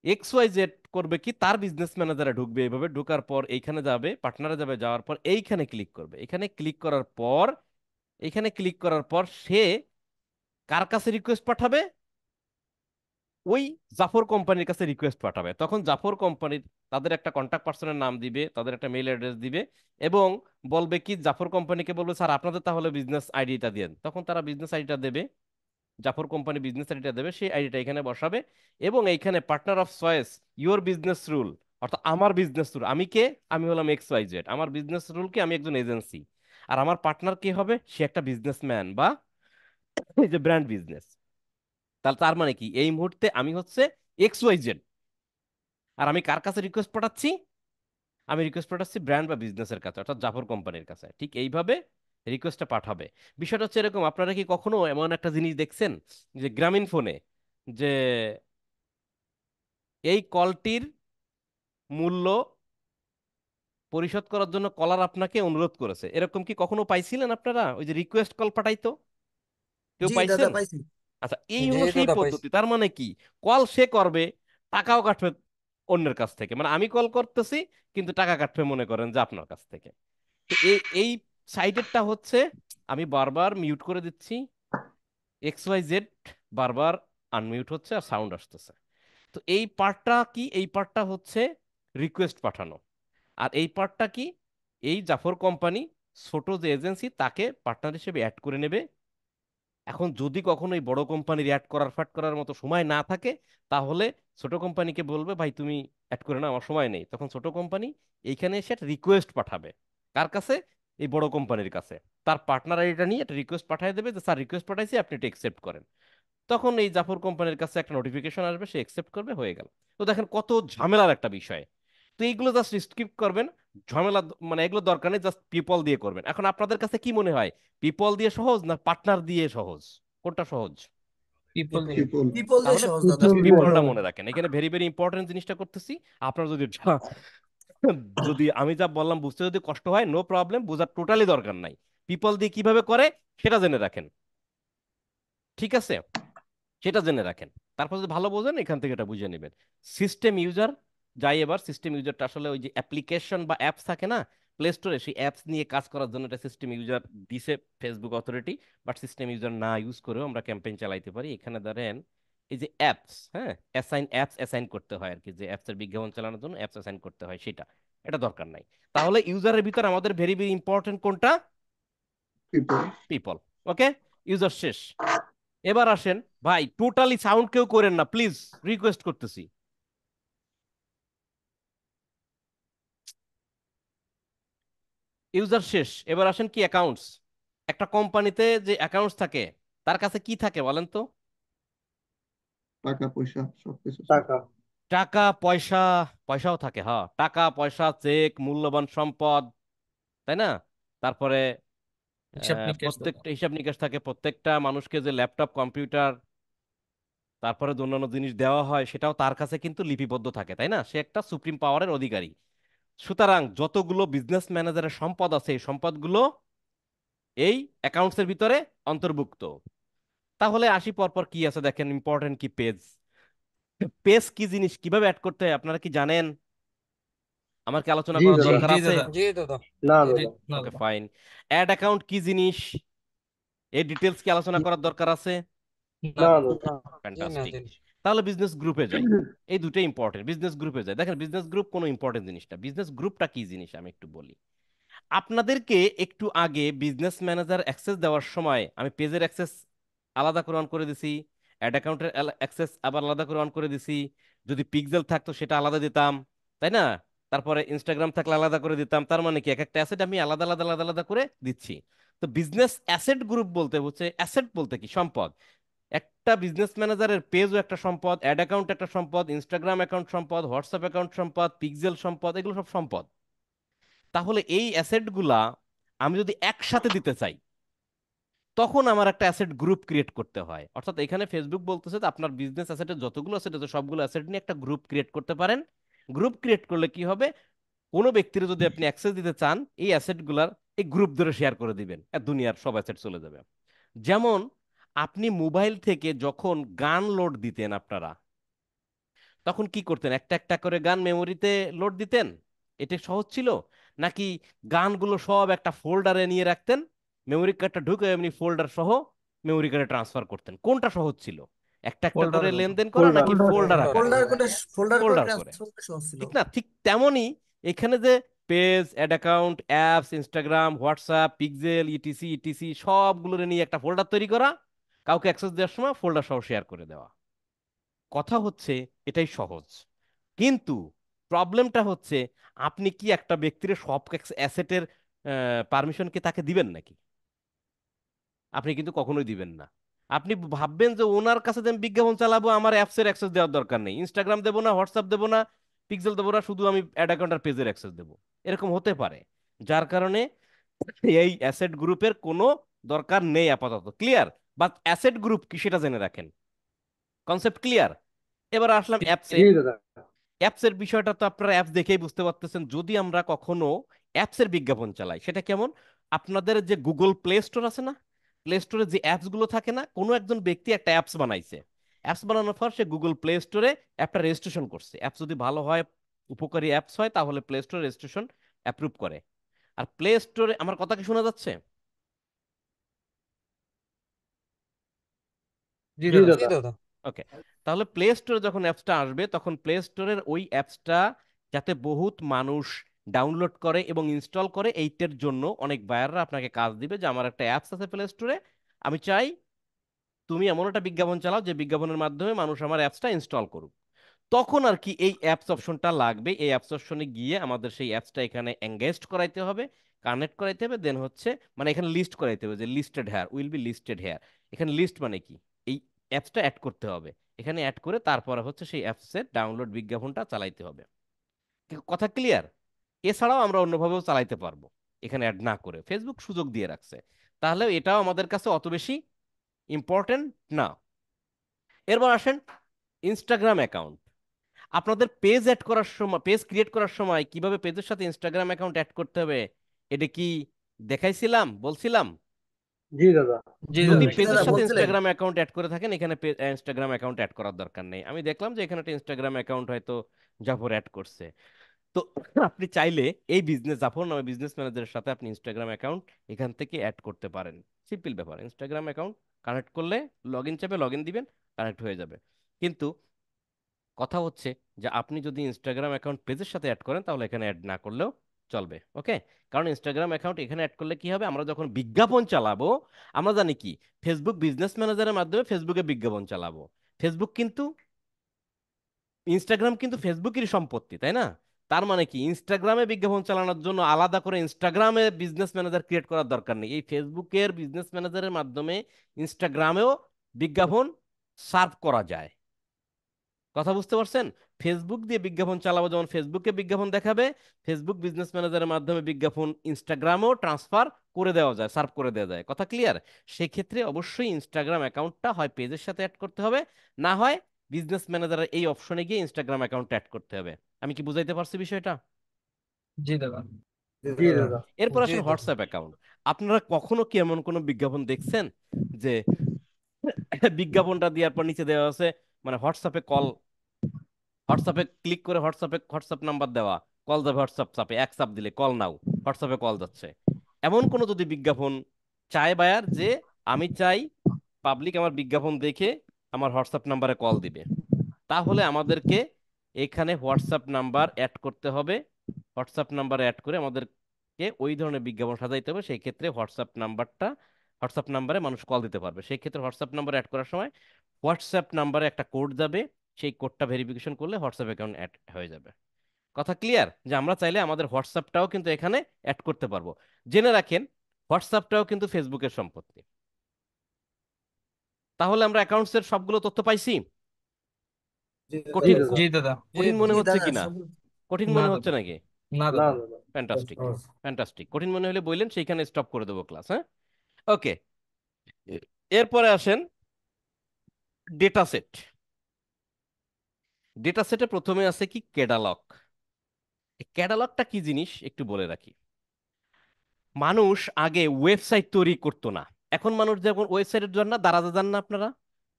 XYZ করবে কি, তার বিজনেস ম্যানেজারে ঢুকবে, এইভাবে ঢোকার পর এইখানে যাবে, পার্টনারে যাবে, যাওয়ার পর এইখানে ক্লিক করবে। এখানে ক্লিক করার পর সে কার কাছে রিকোয়েস্ট পাঠাবে? ওই জাফর কোম্পানির কাছে রিকোয়েস্ট পাঠাবে। তখন জাফর কোম্পানির তাদের একটা কন্ট্যাক্ট পার্সনের নাম দিবে, তাদের একটা মেইল অ্যাড্রেস দিবে, এবং বলবে কি জাফর কোম্পানিকে বলবে স্যার আপনাদের তাহলে বিজনেস আইডিটা দেন। তখন তারা বিজনেস আইডিটা দেবে, জাফর কোম্পানি বিজনেস আইডিটা দেবে, সেই আইডিটা এখানে বসাবে, এবং এইখানে partner of choice your business rule, অর্থাৎ আমার বিজনেস রুল, আমি কে? আমি হলাম XYZ, আমার বিজনেস রুল কি, আমি একজন এজেন্সি, আর আমার পার্টনার কে হবে? সে একটা বিজনেসম্যান বা এই যে ব্র্যান্ড বিজনেস। তাহলে তার মানে কি, এই মুহূর্তে আমি হচ্ছে XYZ, আর আমি কার কাছে রিকোয়েস্ট পাঠাচ্ছি? আমি রিকোয়েস্ট পাঠাচ্ছি ব্র্যান্ড বা বিজনেসের কাছে, অর্থাৎ জাফর কোম্পানির কাছে। ঠিক এইভাবে রিকোয়েস্টটা পাঠাবে। বিষয়টা হচ্ছে এরকম, আপনারা কি কখনো এমন একটা জিনিস দেখছেন যে গ্রামীণ ফোনে যে এই কলটির মূল্য পরিশোধ করার জন্য কলার আপনাকে অনুরোধ করেছে, এরকম কি কখনো পাইছিলেন আপনারা? ওই যে রিকোয়েস্ট কল পাঠাইতো, কেউ জি দাদা পাইছেন? পাইছি। আচ্ছা, এই জি হলো সেই দাদা পাইছি। পদ্ধতি। তার মানে কি, কল সে করবে, টাকাও কাটবে অন্যের কাছ থেকে, মানে আমি কল করতেছি কিন্তু টাকা কাটবে মনে করেন যে আপনার কাছ থেকে। তো এই সাইডেরটা হচ্ছে, আমি বারবার মিউট করে দিচ্ছি, XYZ বারবার আনমিউট হচ্ছে আর সাউন্ড আসতেছে। তো এই পার্টটা কি? এই পার্টটা হচ্ছে রিকোয়েস্ট পাঠানো। আর এই পার্টটা কি? এই জাফর কোম্পানি ছোট যে এজেন্সি তাকে পার্টনার হিসেবে অ্যাড করে নেবে। এখন যদি কখনো এই বড় কোম্পানির অ্যাড করার ফ্যাট করার মতো সময় না থাকে, তাহলে ছোট কোম্পানিকে বলবে ভাই তুমি অ্যাড করে না, আমার সময় নেই। তখন ছোট কোম্পানি এইখানে এসে একটা রিকোয়েস্ট পাঠাবে কার কাছে? এই বড় কোম্পানির কাছে। তার পার্টনার আইডিটা নিয়ে একটা রিকোয়েস্ট পাঠিয়ে দেবে যে স্যার রিকোয়েস্ট পাঠাইছি, আপনি এটা একসেপ্ট করেন। তখন এই জাফর কোম্পানির কাছে একটা নোটিফিকেশন আসবে, সে একসেপ্ট করবে, হয়ে গেল। তো দেখেন কত ঝামেলার একটা বিষয়। তো এইগুলো জাস্ট স্কিপ করবেন, ঝামেলা মানে এগুলো দরকার নেই, জাস্ট পিপল দিয়ে করবেন। এখন আপনাদের কাছে কি মনে হয়, পিপল দিয়ে সহজ না পার্টনার দিয়ে সহজ? কোনটা সহজ? পিপল দিয়ে। পিপল। পিপল দিয়ে তাহলে সহজ দাদা। জাস্ট পিপলটা মনে রাখেন, এখানে ভেরি ভেরি ইম্পর্টেন্ট জিনিসটা করতেছি। আপনার যদি আমি যা বললাম বুঝতে যদি কষ্ট হয়, নো প্রবলেম, বোঝার টোটালি দরকার নাই। পিপল দিয়ে কিভাবে করে সেটা জেনে রাখেন, ঠিক আছে? সেটা জেনে রাখেন, তারপর যদি ভালো বোঝেন এখান থেকে এটা বুঝে নেবেন। সিস্টেম ইউজার যাই এবার সিস্টেম ইউজারটা আসলে ওই যে অ্যাপ্লিকেশন বা অ্যাপস থাকে না প্লে স্টোরে, সেই অ্যাপস নিয়ে কাজ করার জন্য একটা সিস্টেম ইউজার দিছে Facebook authority. But system user না ইউজ করেও আমরা ক্যাম্পেইন চালাইতে পারি। এখানে ধরেন এই যে অ্যাপস, হ্যাঁ, অ্যাপস অ্যাসাইন করতে হয় আর কি, যে অ্যাপসের বিজ্ঞাপন চালানোর জন্য অ্যাপস অ্যাসাইন করতে হয়, সেটা এটা দরকার নাই। তাহলে ইউজারের ভিতর আমাদের ভেরি ভেরি ইম্পর্টেন্ট কোনটা? পিপল। পিপল। ওকে, ইউজার শেষ। এবার আসেন ভাই, টোটালি সাউন্ড কেউ করেন না প্লিজ, রিকোয়েস্ট করতেছি। ইউজার শেষ, এবার আসেন কি অ্যাকাউন্টস। একটা কোম্পানিতে যে অ্যাকাউন্টস থাকে তার কাছে কি থাকে বলেন তো? টাকা পয়সা সবকিছু। টাকা। টাকা পয়সা, পয়সাও থাকে, হ্যাঁ, টাকা পয়সা, চেক, মূল্যবান সম্পদ, তাই না? তারপরে হিসাব নিকেশ তো। প্রত্যেকটা হিসাব নিকাশ থাকে, প্রত্যেকটা মানুষকে যে ল্যাপটপ, কম্পিউটার, তারপরে যে অন্যান্য জিনিস দেওয়া হয় সেটাও তার কাছে কিন্তু লিপিবদ্ধ থাকে, তাই না? সে একটা সুপ্রিম পাওয়ারের অধিকারী। সুতরাং যতগুলো বিজনেস ম্যানেজারের সম্পদ আছে এই সম্পদগুলো এই অ্যাকাউন্টসের ভিতরে অন্তর্ভুক্ত। তাহলে আসি পরপর কি আছে দেখেন, ইম্পর্টেন্ট কি পেজ। পেজ কি জিনিস, কিভাবে অ্যাড করতে হয় আপনারা কি জানেন? আমার কি আলোচনা জি করার দাদা। দরকার জি আছে? দাদা। জি দাদা। না জি দাদা। না ওকে দাদা। ফাইন। অ্যাড অ্যাকাউন্ট কি জিনিস, এই ডিটেলস কি আলোচনা করার দরকার আছে? না না দাদা। দাদা। জি না ফ্যান্টাস্টিক। জি। তাহলে বিজনেস গ্রুপে যাই। এই দুটোই ইম্পর্টেন্ট, বিজনেস গ্রুপে যাই। দেখেন বিজনেস গ্রুপ কোনো ইম্পর্টেন্ট জিনিস না। বিজনেস গ্রুপটা কি জিনিস আমি একটু বলি আপনাদেরকে। একটু আগে বিজনেস ম্যানেজার অ্যাক্সেস দেওয়ার সময় আমি পেজের অ্যাক্সেস আলাদা করে অন করে দিছি, অ্যাড অ্যাকাউন্টের অ্যাক্সেস আবার আলাদা করে অন করে দিছি। যদি পিক্সেল থাকতো সেটা আলাদা দিতাম, তাই না? তারপরে ইনস্টাগ্রাম থাকলে আলাদা করে দিতাম। তার মানে কি এক একটা অ্যাসেট আমি আলাদা আলাদা আলাদা আলাদা করে দিচ্ছি। তো বিজনেস অ্যাসেট গ্রুপ বলতে হচ্ছে, অ্যাসেট বলতে কি সম্পদ। একটা বিজনেস ম্যানেজারের পেজও একটা সম্পদ, অ্যাড অ্যাকাউন্ট একটা সম্পদ, ইনস্টাগ্রাম অ্যাকাউন্ট সম্পদ, হোয়াটসঅ্যাপ অ্যাকাউন্ট সম্পদ, পিক্সেল সম্পদ, এগুলো সব সম্পদ। তাহলে এই অ্যাসেটগুলা আমি যদি একসাথে দিতে চাই তখন আমার একটা অ্যাসেট গ্রুপ ক্রিয়েট করতে হয়। অর্থাৎ এখানে ফেসবুক বলতেছে যে আপনার বিজনেস অ্যাসেটের যতগুলো অ্যাসেট আছে সবগুলো অ্যাসেট নিয়ে একটা গ্রুপ ক্রিয়েট করতে পারেন। গ্রুপ ক্রিয়েট করলে কি হবে, কোনো ব্যক্তির যদি আপনি অ্যাক্সেস দিতে চান এই অ্যাসেটগুলার এই গ্রুপ ধরে শেয়ার করে দিবেন, আর দুনিয়ার সব অ্যাসেট চলে যাবে। যেমন আপনি মোবাইল থেকে যখন গান লোড দিতেন আপনারা, তখন কি করতেন? একটা একটা করে গান মেমোরিতে লোড দিতেন, এটা সহজ ছিল? নাকি গানগুলো সব একটা ফোল্ডারে নিয়ে রাখতেন, মেমোরি কার্ডটা ঢুকে এমনি ফোল্ডার সহ মেমোরি কার্ডে ট্রান্সফার করতেন? কোনটা সহজ ছিল, একটা একটা ফোল্ডার করে দাদা। লেনদেন করা ফোল্ডার। নাকি ফোল্ডার ফোল্ডার আকারে? ফোল্ডার করে ফোল্ডার করে, ট্রান্সফার সহজ ছিল। ঠিক না? ঠিক তেমনই এখানে যে page, add account, apps, Instagram, WhatsApp, pixel, etc etc সবগুলো নিয়ে একটা ফোল্ডার তৈরি করা, কাউকে অ্যাক্সেস দেওয়ার সময় ফোল্ডার সহ শেয়ার করে দেওয়া। কথা হচ্ছে এটাই সহজ, কিন্তু প্রবলেমটা হচ্ছে আপনি কি একটা ব্যক্তির সব অ্যাসেটের পারমিশন কি তাকে দিবেন নাকি? আপনি কিন্তু কখনোই দিবেন না। আপনি ভাববেন যে ওনার কাছে যে আমি বিজ্ঞাপন চালাবো আমার অ্যাপসের অ্যাক্সেস দেওয়ার দরকার নেই, ইনস্টাগ্রাম দেবো না, হোয়াটসঅ্যাপ দেবো না, পিক্সেল দেবো না, শুধু আমি অ্যাড অ্যাকাউন্ট আর পেজের অ্যাক্সেস দেবো। এরকম হতে পারে, যার কারণে এই অ্যাসেট গ্রুপের কোনো দরকার নেই আপাতত। ক্লিয়ার? বাট অ্যাসেট গ্রুপ কি সেটা জেনে রাখেন। Concept clear? এবার আসলাম অ্যাপসে। জি দাদা। অ্যাপসের বিষয়টা তো আপনারা অ্যাপস দেখেই বুঝতে পারতেছেন। যদি আমরা কখনো অ্যাপসের বিজ্ঞাপন চালাই সেটা কেমন? আপনাদের যে গুগল প্লে স্টোর আছে না, প্লে স্টোরে যে অ্যাপস গুলো থাকে না, কোনো একজন ব্যক্তি একটা অ্যাপস বানাইছে, অ্যাপস বানানোর পর সে গুগল প্লে স্টোরে অ্যাপটা রেজিস্ট্রেশন করছে। অ্যাপস যদি ভালো হয়, উপকারী অ্যাপস হয়, তাহলে প্লে স্টোর রেজিস্ট্রেশন অ্যাপ্রুভ করে। আর প্লে স্টোরে, আমার কথা কি শোনা যাচ্ছে? জি জি দাদা। জি দাদা। দাদা। ওকে, তাহলে প্লে স্টোরে যখন অ্যাপসটা আসবে তখন প্লে স্টোরের ওই অ্যাপসটা যাতে বহুত মানুষ ডাউনলোড করে এবং ইনস্টল করে, এইটার জন্য অনেক বায়াররা আপনাকে কাজ দিবে যে আমার একটা অ্যাপস আছে প্লে স্টোরে, আমি চাই তুমি এমন একটা বিজ্ঞাপন চালাও যে বিজ্ঞাপনের মাধ্যমে মানুষ আমার অ্যাপসটা ইনস্টল করুক। তখন আর কি এই অ্যাপস অপশনটা লাগবে। এই অ্যাপস অপশনে গিয়ে আমাদের সেই অ্যাপসটা এখানে এঙ্গেজড করাইতে হবে, কানেক্ট করাইতে হবে, দেন হচ্ছে মানে এখানে লিস্ট করাইতে হবে যে listed here, will be listed here. এখানে লিস্ট মানে কি, এই অ্যাপসটা অ্যাড করতে হবে, এখানে অ্যাড করে তারপরে হচ্ছে সেই অ্যাপসের ডাউনলোড বিজ্ঞাপনটা চালাইতে হবে। কথা ক্লিয়ার? এছাড়াও আমরা অন্যভাবেও চালাইতে পারবো, এখানে অ্যাড না করে ফেসবুক সুযোগ দিয়ে রাখছে। তাহলে এটাও আমাদের কাছে অত বেশি ইম্পর্টেন্ট না। এরপর আসেন ইনস্টাগ্রাম অ্যাকাউন্ট। আপনাদের পেজ অ্যাড করার সময়, পেজ ক্রিয়েট করার সময় কিভাবে পেজের সাথে ইনস্টাগ্রাম অ্যাকাউন্ট অ্যাড করতে হবে এটা কি দেখাইছিলাম, বলছিলাম? জি দাদা। যদি কি পেজের দাদা সাথে বলছিলেন? ইনস্টাগ্রাম অ্যাকাউন্ট অ্যাড করে থাকেন, এখানে ইনস্টাগ্রাম অ্যাকাউন্ট অ্যাড করার দরকার নেই। আমি দেখলাম যে এখানে একটা ইনস্টাগ্রাম অ্যাকাউন্ট হয়তো জাফর অ্যাড করছে, তো আপনি চাইলে এই বিজনেস জাফর নামে বিজনেস ম্যানেজারের সাথে আপনি ইনস্টাগ্রাম অ্যাকাউন্ট এখান থেকে অ্যাড করতে পারেন। সিম্পল ব্যাপার, ইনস্টাগ্রাম অ্যাকাউন্ট কানেক্ট করলে লগ ইন চাপে লগ ইন দিবেন, কানেক্ট হয়ে যাবে। কিন্তু কথা হচ্ছে যে আপনি যদি ইনস্টাগ্রাম অ্যাকাউন্ট পেজের সাথে অ্যাড করেন তাহলে এখানে অ্যাড না করলেও চলবে, ওকে? কারণ ইনস্টাগ্রাম অ্যাকাউন্ট এখানে অ্যাড করলে কি হবে, আমরা যখন বিজ্ঞাপন চালাবো, আমরা জানি কি ফেসবুক বিজনেস ম্যানেজারের মাধ্যমে ফেসবুকে বিজ্ঞাপন চালাবো। ফেসবুক কিন্তু, ইনস্টাগ্রাম কিন্তু ফেসবুকেরই সম্পত্তি, তাই না? তার মানে কি ইনস্টাগ্রামে বিজ্ঞাপন চালানোর জন্য আলাদা করে ইনস্টাগ্রামে বিজনেস ম্যানেজার ক্রিয়েট করার দরকার নেই। এই ফেসবুকের বিজনেস ম্যানেজারের মাধ্যমে ইনস্টাগ্রামেও বিজ্ঞাপন সার্ভ করা যায়। কথা বুঝতে পারছেন? ফেসবুক দিয়ে বিজ্ঞাপন চালাবো, যেমন ফেসবুকে বিজ্ঞাপন দেখাবে, ফেসবুক বিজনেস ম্যানেজারের মাধ্যমে বিজ্ঞাপন ইনস্টাগ্রামেও ট্রান্সফার করে দেওয়া যায়, সার্ভ করে দেওয়া যায়। কথা ক্লিয়ার? সেক্ষেত্রে অবশ্যই ইনস্টাগ্রাম অ্যাকাউন্টটা হয় পেজের সাথে অ্যাড করতে হবে, না হয় বিজনেস ম্যানেজারের এই অপশনে গিয়ে ইনস্টাগ্রাম অ্যাকাউন্ট অ্যাড করতে হবে। আমি কি বুঝাইতে পারছি বিষয়টা? জি দাদা। জি দাদা। এরপর আসেন হোয়াটসঅ্যাপ অ্যাকাউন্ট। আপনারা কখনো কি এমন কোনো বিজ্ঞাপন দেখছেন যে বিজ্ঞাপনটা দেওয়ার পর নিচে দেওয়া আছে মানে হোয়াটসঅ্যাপে কল, হোয়াটসঅ্যাপে ক্লিক করে হোয়াটসঅ্যাপ নাম্বার দেওয়া, কল যাবে হোয়াটসঅ্যাপে, এক চাপ দিলে কল নাও, হোয়াটসঅ্যাপে কল যাচ্ছে। এমন কোনো যদি বিজ্ঞাপন চায় বায়ার যে আমি চাই পাবলিক আমার বিজ্ঞাপন দেখে আমার হোয়াটসঅ্যাপ নাম্বারে কল দিবে, তাহলে আমাদেরকে এখানে হোয়াটসঅ্যাপ নাম্বার অ্যাড করতে হবে। হোয়াটসঅ্যাপ নাম্বার অ্যাড করে আমাদেরকে ওই ধরনের বিজ্ঞাপন সাজাইতে হবে। সেই ক্ষেত্রে হোয়াটসঅ্যাপ নাম্বারে মানুষ কল দিতে পারবে। সেই ক্ষেত্রে হোয়াটসঅ্যাপ নাম্বার অ্যাড করার সময় হোয়াটসঅ্যাপ নাম্বারে একটা কোড যাবে, সেই কোডটা ভেরিফিকেশন করলে হোয়াটসঅ্যাপ অ্যাকাউন্ট অ্যাড হয়ে যাবে। কথা ক্লিয়ার? যে আমরা চাইলে আমাদের হোয়াটসঅ্যাপটাও কিন্তু এখানে অ্যাড করতে পারবো। জেনে রাখেন হোয়াটসঅ্যাপটাও কিন্তু ফেসবুকের সম্পত্তি। তাহলে আমরা অ্যাকাউন্টসের সবগুলো তথ্য পাইছি। জি দাদা। জি কঠিন দাদা। জি দাদা। কঠিন মনে জি হচ্ছে দাদা কি না? সব। কঠিন না মনে হচ্ছে দাদা। নাকি? না না দাদা। দাদা। Fantastic, fantastic. কঠিন মনে হলে বললেন, সেইখানে স্টপ করে দেবো ক্লাস, হ্যাঁ? ওকে, এরপরে আসেন ডেটা সেট। ডেটা সেটে প্রথমে আছে কি ক্যাটালগ। ক্যাটালগটা কি জিনিস একটু বলে রাখি। মানুষ আগে ওয়েবসাইট তৈরি করতো না। এখন মানুষ যেমন ওয়েবসাইটের জন্য দারাজে যান না আপনারা,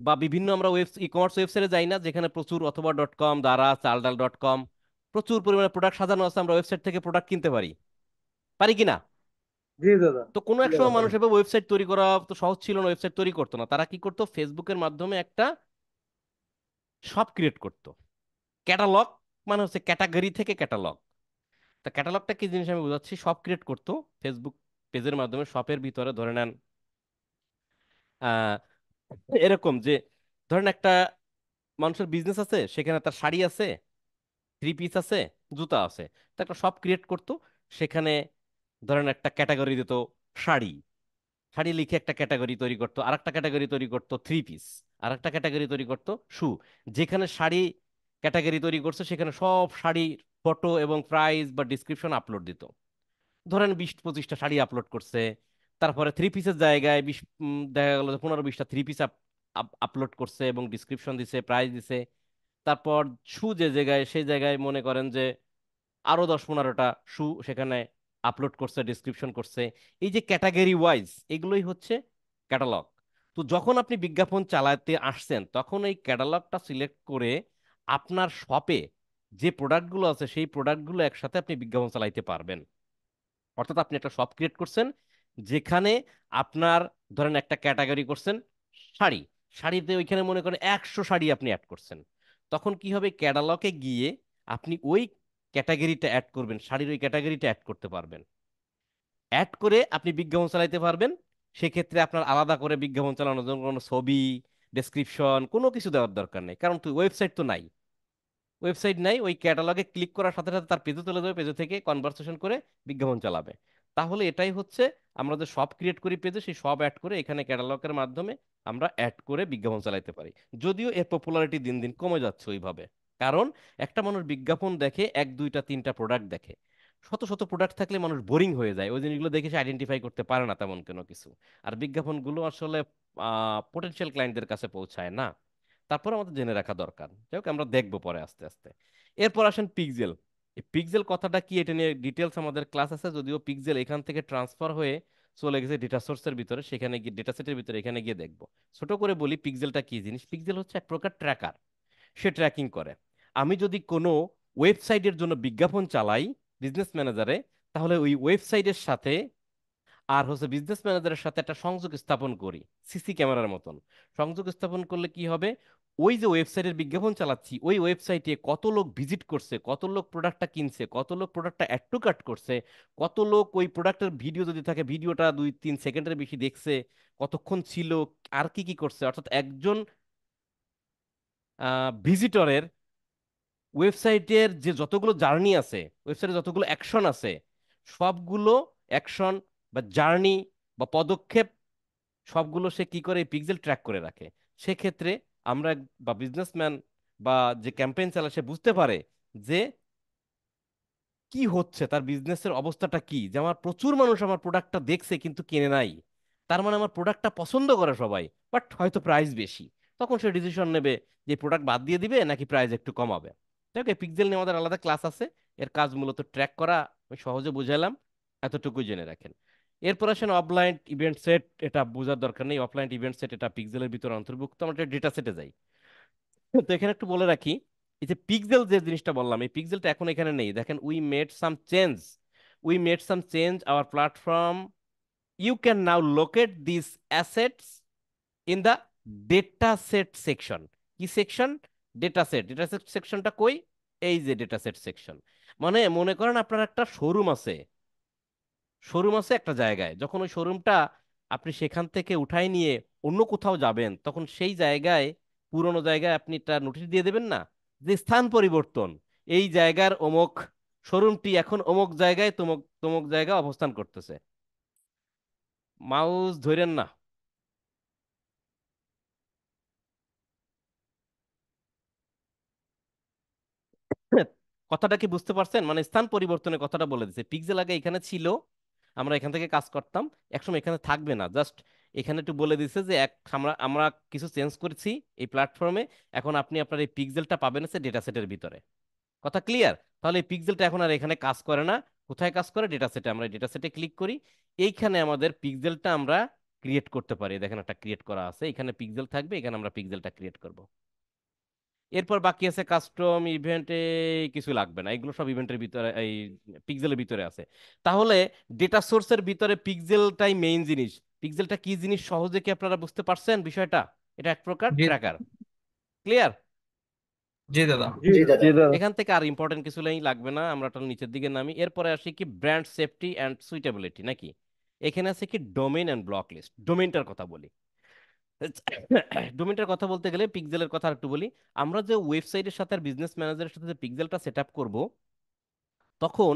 বা বিভিন্ন আমরা ই কমার্স ওয়েবসাইটে যাই না, যেখানে প্রচুর, অথবা .com, দারা, চালডাল.com, প্রচুর পরিমাণে প্রোডাক্ট সাজানো আছে, আমরা ওয়েবসাইট থেকে প্রোডাক্ট কিনতে পারি, পারি কি না? জি দাদা। তো কোনো জি এক দাদা সময় মানুষ পারি। এভাবে ওয়েবসাইট তৈরি করা তো সহজ ছিল না, ওয়েবসাইট তৈরি করতো না। তারা কি করতো, ফেসবুকের মাধ্যমে একটা শপ ক্রিয়েট করতো। ক্যাটালগ মানে হচ্ছে ক্যাটাগরি থেকে ক্যাটালগ। তা ক্যাটালগটা কি জিনিস আমি বোঝাচ্ছি। শপ ক্রিয়েট করতো ফেসবুক পেজের মাধ্যমে। শপের ভিতরে ধরে নেন আহ এরকম যে, ধরেন একটা মানুষের বিজনেস আছে, সেখানে তার শাড়ি আছে, থ্রি পিস আছে, জুতা আছে। তো একটা শপ ক্রিয়েট করতো, সেখানে ধরেন একটা ক্যাটাগরি দিত শাড়ি, শাড়ি লিখে একটা ক্যাটাগরি তৈরি করতো, আর একটা ক্যাটাগরি তৈরি করতো থ্রি পিস, আর একটা ক্যাটাগরি তৈরি করতো শু। যেখানে শাড়ি ক্যাটাগরি তৈরি করছে সেখানে সব শাড়ির ফটো এবং প্রাইস বা ডিসক্রিপশন আপলোড দিত। ধরেন 20-25টা শাড়ি আপলোড করছে। তারপরে থ্রি পিসের জায়গায় দেখা গেল 15-20টা থ্রি পিস আপলোড করছে এবং ডিসক্রিপশন দিছে, প্রাইস দিছে। তারপর শু যে জায়গায়, সেই জায়গায় মনে করেন যে আরো 10-15টা শু সেখানে আপলোড করছে, ডিসক্রিপশন করছে। এই যে ক্যাটাগরি ওয়াইজ, এগুলোই হচ্ছে ক্যাটালগ। তো যখন আপনি বিজ্ঞাপন চালাতে আসছেন, তখন এই ক্যাটালগটা সিলেক্ট করে আপনার শপে যে প্রোডাক্টগুলো আছে সেই প্রোডাক্টগুলো একসাথে আপনি বিজ্ঞাপন চালাইতে পারবেন। অর্থাৎ আপনি একটা শপ ক্রিয়েট করছেন, যেখানে আপনার ধরেন একটা ক্যাটাগরি করছেন শাড়ি, শাড়িতে ওইখানে মনে করেন 100 শাড়ি আপনি অ্যাড করছেন। তখন কি হবে, ক্যাটালগে গিয়ে আপনি ওই ক্যাটাগরিটা অ্যাড করবেন, শাড়ির ওই ক্যাটাগরিটা অ্যাড করতে পারবেন। অ্যাড করে আপনি বিজ্ঞাপন চালাইতে পারবেন। সেক্ষেত্রে আপনার আলাদা করে বিজ্ঞাপন চালানোর জন্য কোনো ছবি, ডেসক্রিপশন কোনো কিছু দেওয়ার দরকার নেই, কারণ তুই ওয়েবসাইট তো নাই। ওয়েবসাইট নাই, ওই ক্যাটালগে ক্লিক করার সাথে সাথে তার পেজে চলে যাবে, পেজে থেকে কনভারসেশন করে বিজ্ঞাপন চালাবে। তাহলে এটাই হচ্ছে, আমরা যে সব ক্রিয়েট করি পেজে, সেই সব অ্যাড করে এখানে ক্যাটালগের মাধ্যমে আমরা অ্যাড করে বিজ্ঞাপন চালাতে পারি। যদিও এর পপুলারিটি দিন দিন কমে যাচ্ছে ওইভাবে, কারণ একটা মানুষ বিজ্ঞাপন দেখে 1, 2, 3টা প্রোডাক্ট দেখে। শত শত প্রোডাক্ট থাকলে মানুষ বোরিং হয়ে যায়, ওই জিনিসগুলো দেখে সে আইডেন্টিফাই করতে পারে না তেমন কোনো কিছু। আর বিজ্ঞাপনগুলো আসলে পোটেনশিয়াল ক্লায়েন্টদের কাছে পৌঁছায় না। তারপর আমাদের জেনে রাখা দরকার। যাই হোক, আমরা দেখবো পরে আস্তে আস্তে। এরপর আসেন পিক্সেল। এই পিক্সেল কথাটা কি, এটা নিয়ে ডিটেলস আমাদের ক্লাস আছে, যদিও পিক্সেল এখান থেকে ট্রান্সফার হয়ে চলে গেছে ডেটা সোর্সের ভিতরে, সেখানে গিয়ে ডেটা সেটের ভিতরে এখানে গিয়ে দেখবো। ছোট করে বলি পিক্সেলটা কি জিনিস। পিক্সেল হচ্ছে এক প্রকার ট্র্যাকার, সে ট্র্যাকিং করে। আমি যদি কোনো ওয়েবসাইটের জন্য বিজ্ঞাপন চালাই বিজনেস ম্যানেজারে, তাহলে ওই ওয়েবসাইটের সাথে আর হচ্ছে বিজনেস ম্যানেজারের সাথে একটা সংযোগ স্থাপন করি, সিসি ক্যামেরার মতন। সংযোগ স্থাপন করলে কি হবে, ওই যে ওয়েবসাইটের বিজ্ঞাপন চালাচ্ছি ওই ওয়েবসাইটে কত লোক ভিজিট করছে, কত লোক প্রোডাক্টটা কিনছে, কত লোক প্রোডাক্টটা অ্যাড টু কার্ট করছে, কত লোক ওই প্রোডাক্টের ভিডিও যদি থাকে ভিডিওটা 2-3 সেকেন্ডের বেশি দেখছে, কতক্ষণ ছিল, আর কি কি করছে। অর্থাৎ একজন ভিজিটরের ওয়েবসাইটের যে যতগুলো জার্নি আছে, ওয়েবসাইটে যতগুলো অ্যাকশন আছে, সবগুলো অ্যাকশন বা জার্নি বা পদক্ষেপ সবগুলো সে কি করে পিক্সেল ট্র্যাক করে রাখে। সেক্ষেত্রে আমরা বা বিজনেসম্যান বা যে ক্যাম্পেইন চালায় সে বুঝতে পারে যে কি হচ্ছে, তার বিজনেসের অবস্থাটা কি, যে আমার প্রচুর মানুষ আমার প্রোডাক্টটা দেখছে কিন্তু কেনে নাই, তার মানে আমার প্রোডাক্টটা পছন্দ করে সবাই, বাট হয়তো প্রাইস বেশি। তখন সে ডিসিশন নেবে যে প্রোডাক্ট বাদ দিয়ে দিবে নাকি প্রাইস একটু কমাবে। ওকে, পিক্সেল নিয়ে আমাদের আলাদা ক্লাস আছে, এর কাজ মূলত ট্র্যাক করা। আমি সহজে বুঝালাম, এতটুকুই জেনে রাখেন। এরপর আসেন অফলাইন ইভেন্ট সেট। এটা বোঝার দরকার নেই, অফলাইন ইভেন্ট সেট এটা পিক্সেলের ভিতরে অন্তর্ভুক্ত। আমরা ডেটা সেটে যাই। তো এখানে একটু বলে রাখি, এই যে পিক্সেল যে জিনিসটা বললাম, এই পিক্সেলটা এখন এখানে নেই। দেখেন, we made some change our platform, you can now locate this assets in the data set section. কি section? Data set. Data set সেকশনটা কই? এই যে ডেটা সেট সেকশন। মানে মনে করেন আপনার একটা শোরুম আছে একটা জায়গায়, যখন ওই শোরুমটা আপনি সেখান থেকে উঠাই নিয়ে অন্য কোথাও যাবেন, তখন সেই জায়গায়, পুরোনো জায়গায় আপনি তার নোটিশ দিয়ে দেবেন না, যে স্থান পরিবর্তন, এই জায়গার অমুক শোরুমটি এখন অমুক জায়গায় তমুক তমুক জায়গায় অবস্থান করতেছে। মাউস ধরেন না। কথাটা কি বুঝতে পারছেন? মানে স্থান পরিবর্তনের কথাটা বলে দিছে। পিক্সেল আগে এখানে ছিল, আমরা এখান থেকে কাজ করতাম, একসময় এখানে থাকবে না। জাস্ট এখানে একটু বলে দিছে যে আমরা আমরা কিছু চেঞ্জ করেছি এই প্ল্যাটফর্মে, এখন আপনি আপনার এই পিক্সেলটা পাবেন হচ্ছে ডেটা সেটের ভিতরে। কথা ক্লিয়ার? তাহলে এই পিক্সেলটা এখন আর এখানে কাজ করে না। কোথায় কাজ করে? ডেটা সেটে। আমরা ডেটা সেটে ক্লিক করি, এইখানে আমাদের পিক্সেলটা আমরা ক্রিয়েট করতে পারি। দেখেন একটা ক্রিয়েট করা আছে, এখানে পিক্সেল থাকবে, এখানে আমরা পিক্সেলটা ক্রিয়েট করব। এরপর বাকি আছে কাস্টম ইভেন্টে, কিছু লাগবে না, এগুলো সব ইভেন্টের ভিতরে, এই পিক্সেলের ভিতরে আছে। তাহলে ডেটা সোর্সের ভিতরে পিক্সেলটাই মেইন জিনিস। পিক্সেলটা কি জিনিস সহজে কি আপনারা বুঝতে পারছেন বিষয়টা? এটা এক প্রকার জি ট্র্যাকার। ক্লিয়ার? জি দাদা। জি দাদা। এখান থেকে আর ইম্পর্টেন্ট কিছু নেই, লাগবে না, আমরা একটা নিচের দিকে নামি। এরপরে আসি কি ব্র্যান্ড সেফটি অ্যান্ড সুইটেবিলিটি নাকি। এখানে আছে কি ডোমেইন অ্যান্ড ব্লক লিস্ট। ডোমেইনটার কথা বলি। ডোমেইনটার কথা বলতে গেলে পিক্সেলের কথা একটু বলি। আমরা যে ওয়েবসাইটের সাথে আর বিজনেস ম্যানেজারের সাথে যে পিক্সেলটা সেট আপ করবো, তখন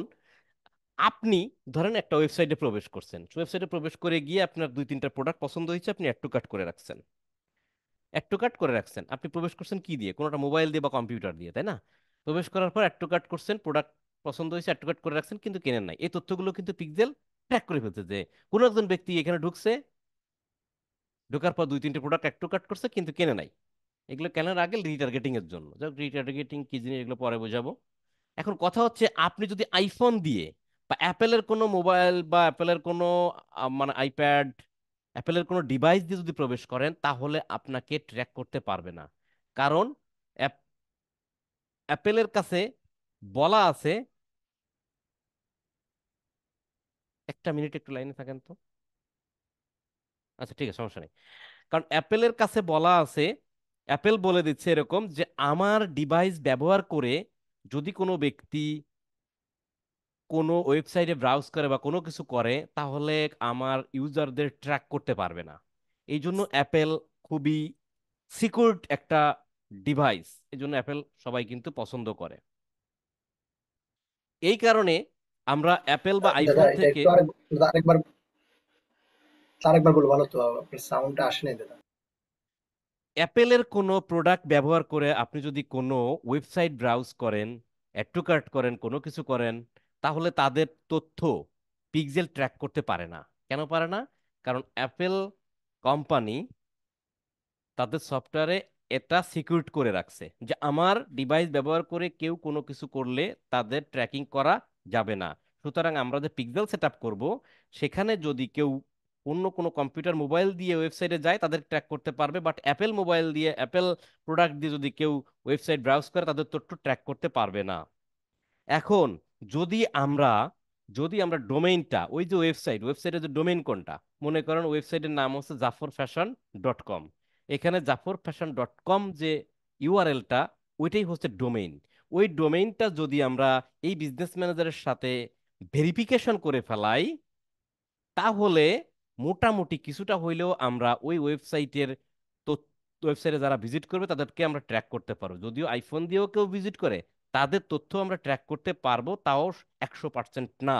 আপনি ধরেন একটা ওয়েবসাইটে প্রবেশ করছেন, ওয়েবসাইটে প্রবেশ করে গিয়ে আপনার 2-3টা প্রোডাক্ট পছন্দ হয়েছে, আপনি অ্যাড টু কার্ট করে রাখছেন। অ্যাড টু কার্ট করে রাখছেন, আপনি প্রবেশ করছেন কি দিয়ে? কোনোটা মোবাইল দিয়ে বা কম্পিউটার দিয়ে, তাই না? প্রবেশ করার পর অ্যাড টু কার্ট করছেন, প্রোডাক্ট পছন্দ হয়েছে, অ্যাড টু কার্ট করে রাখছেন, কিন্তু কেনেন নাই। এই তথ্যগুলো কিন্তু পিক্সেল ট্র্যাক করে ফেলছে যে কোনো একজন ব্যক্তি এখানে ঢুকছে, ঢোকার পর 2-3টে প্রোডাক্ট অ্যাড টু কার্ট করছে কিন্তু কেনে নাই। এগুলো কেনার আগে রিটার্গেটিং এর জন্য। যাক, রিটার্গেটিং কি জিনিস এগুলো পরে বোঝাবো। এখন কথা হচ্ছে, আপনি যদি আইফোন দিয়ে বা অ্যাপেলের কোনো মোবাইল বা অ্যাপেলের কোনো মানে আইপ্যাড, অ্যাপেলের কোনো ডিভাইস দিয়ে যদি প্রবেশ করেন, তাহলে আপনাকে ট্র্যাক করতে পারবে না। কারণ অ্যাপেলের কাছে বলা আছে, একটা মিনিট একটু লাইনে থাকেন তো। আচ্ছা ঠিক আছে, সমস্যা নেই। কারণ অ্যাপেলের কাছে বলা আছে, অ্যাপেল বলে দিচ্ছে এরকম যে আমার ডিভাইস ব্যবহার করে যদি কোনো ব্যক্তি কোনো ওয়েবসাইটে ব্রাউজ করে বা কোনো কিছু করে, তাহলে আমার ইউজারদের ট্র্যাক করতে পারবে না। এই জন্য অ্যাপেল খুবই সিকিউরড একটা ডিভাইস, এই জন্য অ্যাপেল সবাই কিন্তু পছন্দ করে। এই কারণে আমরা অ্যাপেল বা দাদা আইফোন এটা থেকে, একটু আরেকবার বলো, ভালো তো আপনার সাউন্ডটা আসে নাই দাদা। অ্যাপেলের কোনো প্রোডাক্ট ব্যবহার করে আপনি যদি কোনো ওয়েবসাইট ব্রাউজ করেন, অ্যাড টু কার্ট করেন, কোনো কিছু করেন, তাহলে তাদের তথ্য পিক্সেল ট্র্যাক করতে পারে না। কেন পারে না? কারণ অ্যাপেল কোম্পানি তাদের সফটওয়্যারে এটা সিকিউরড করে রাখছে যে আমার ডিভাইস ব্যবহার করে কেউ কোনো কিছু করলে তাদের ট্র্যাকিং করা যাবে না। সুতরাং আমরা যে পিক্সেল সেট আপ করবো, সেখানে যদি কেউ অন্য কোনো কম্পিউটার মোবাইল দিয়ে ওয়েবসাইটে যায় তাদের ট্র্যাক করতে পারবে, বাট অ্যাপেল মোবাইল দিয়ে অ্যাপেল প্রোডাক্ট দিয়ে যদি কেউ ওয়েবসাইট ব্রাউজ করে তাদের তথ্য ট্র্যাক করতে পারবে না। এখন যদি আমরা যদি আমরা ডোমেইনটা, ওই যে ওয়েবসাইটের যে ডোমেইন কোনটা, মনে করেন ওয়েবসাইটের নাম হচ্ছে জাফরফ্যাশন.কম, এখানে জাফরফ্যাশন.কম যে ইউআরএলটা, ওইটাই হচ্ছে ডোমেইন। ওই ডোমেইনটা যদি আমরা এই বিজনেস ম্যানেজারের সাথে ভেরিফিকেশন করে ফেলাই, তাহলে মোটামুটি কিছুটা হইলেও আমরা ওই ওয়েবসাইটে যারা ভিজিট করবে তাদেরকে আমরা ট্র্যাক করতে পারবো। যদিও আইফোন দিয়েও কেউ ভিজিট করে, তাদের তথ্য আমরা ট্র্যাক করতে পারবো, তাও 100% না,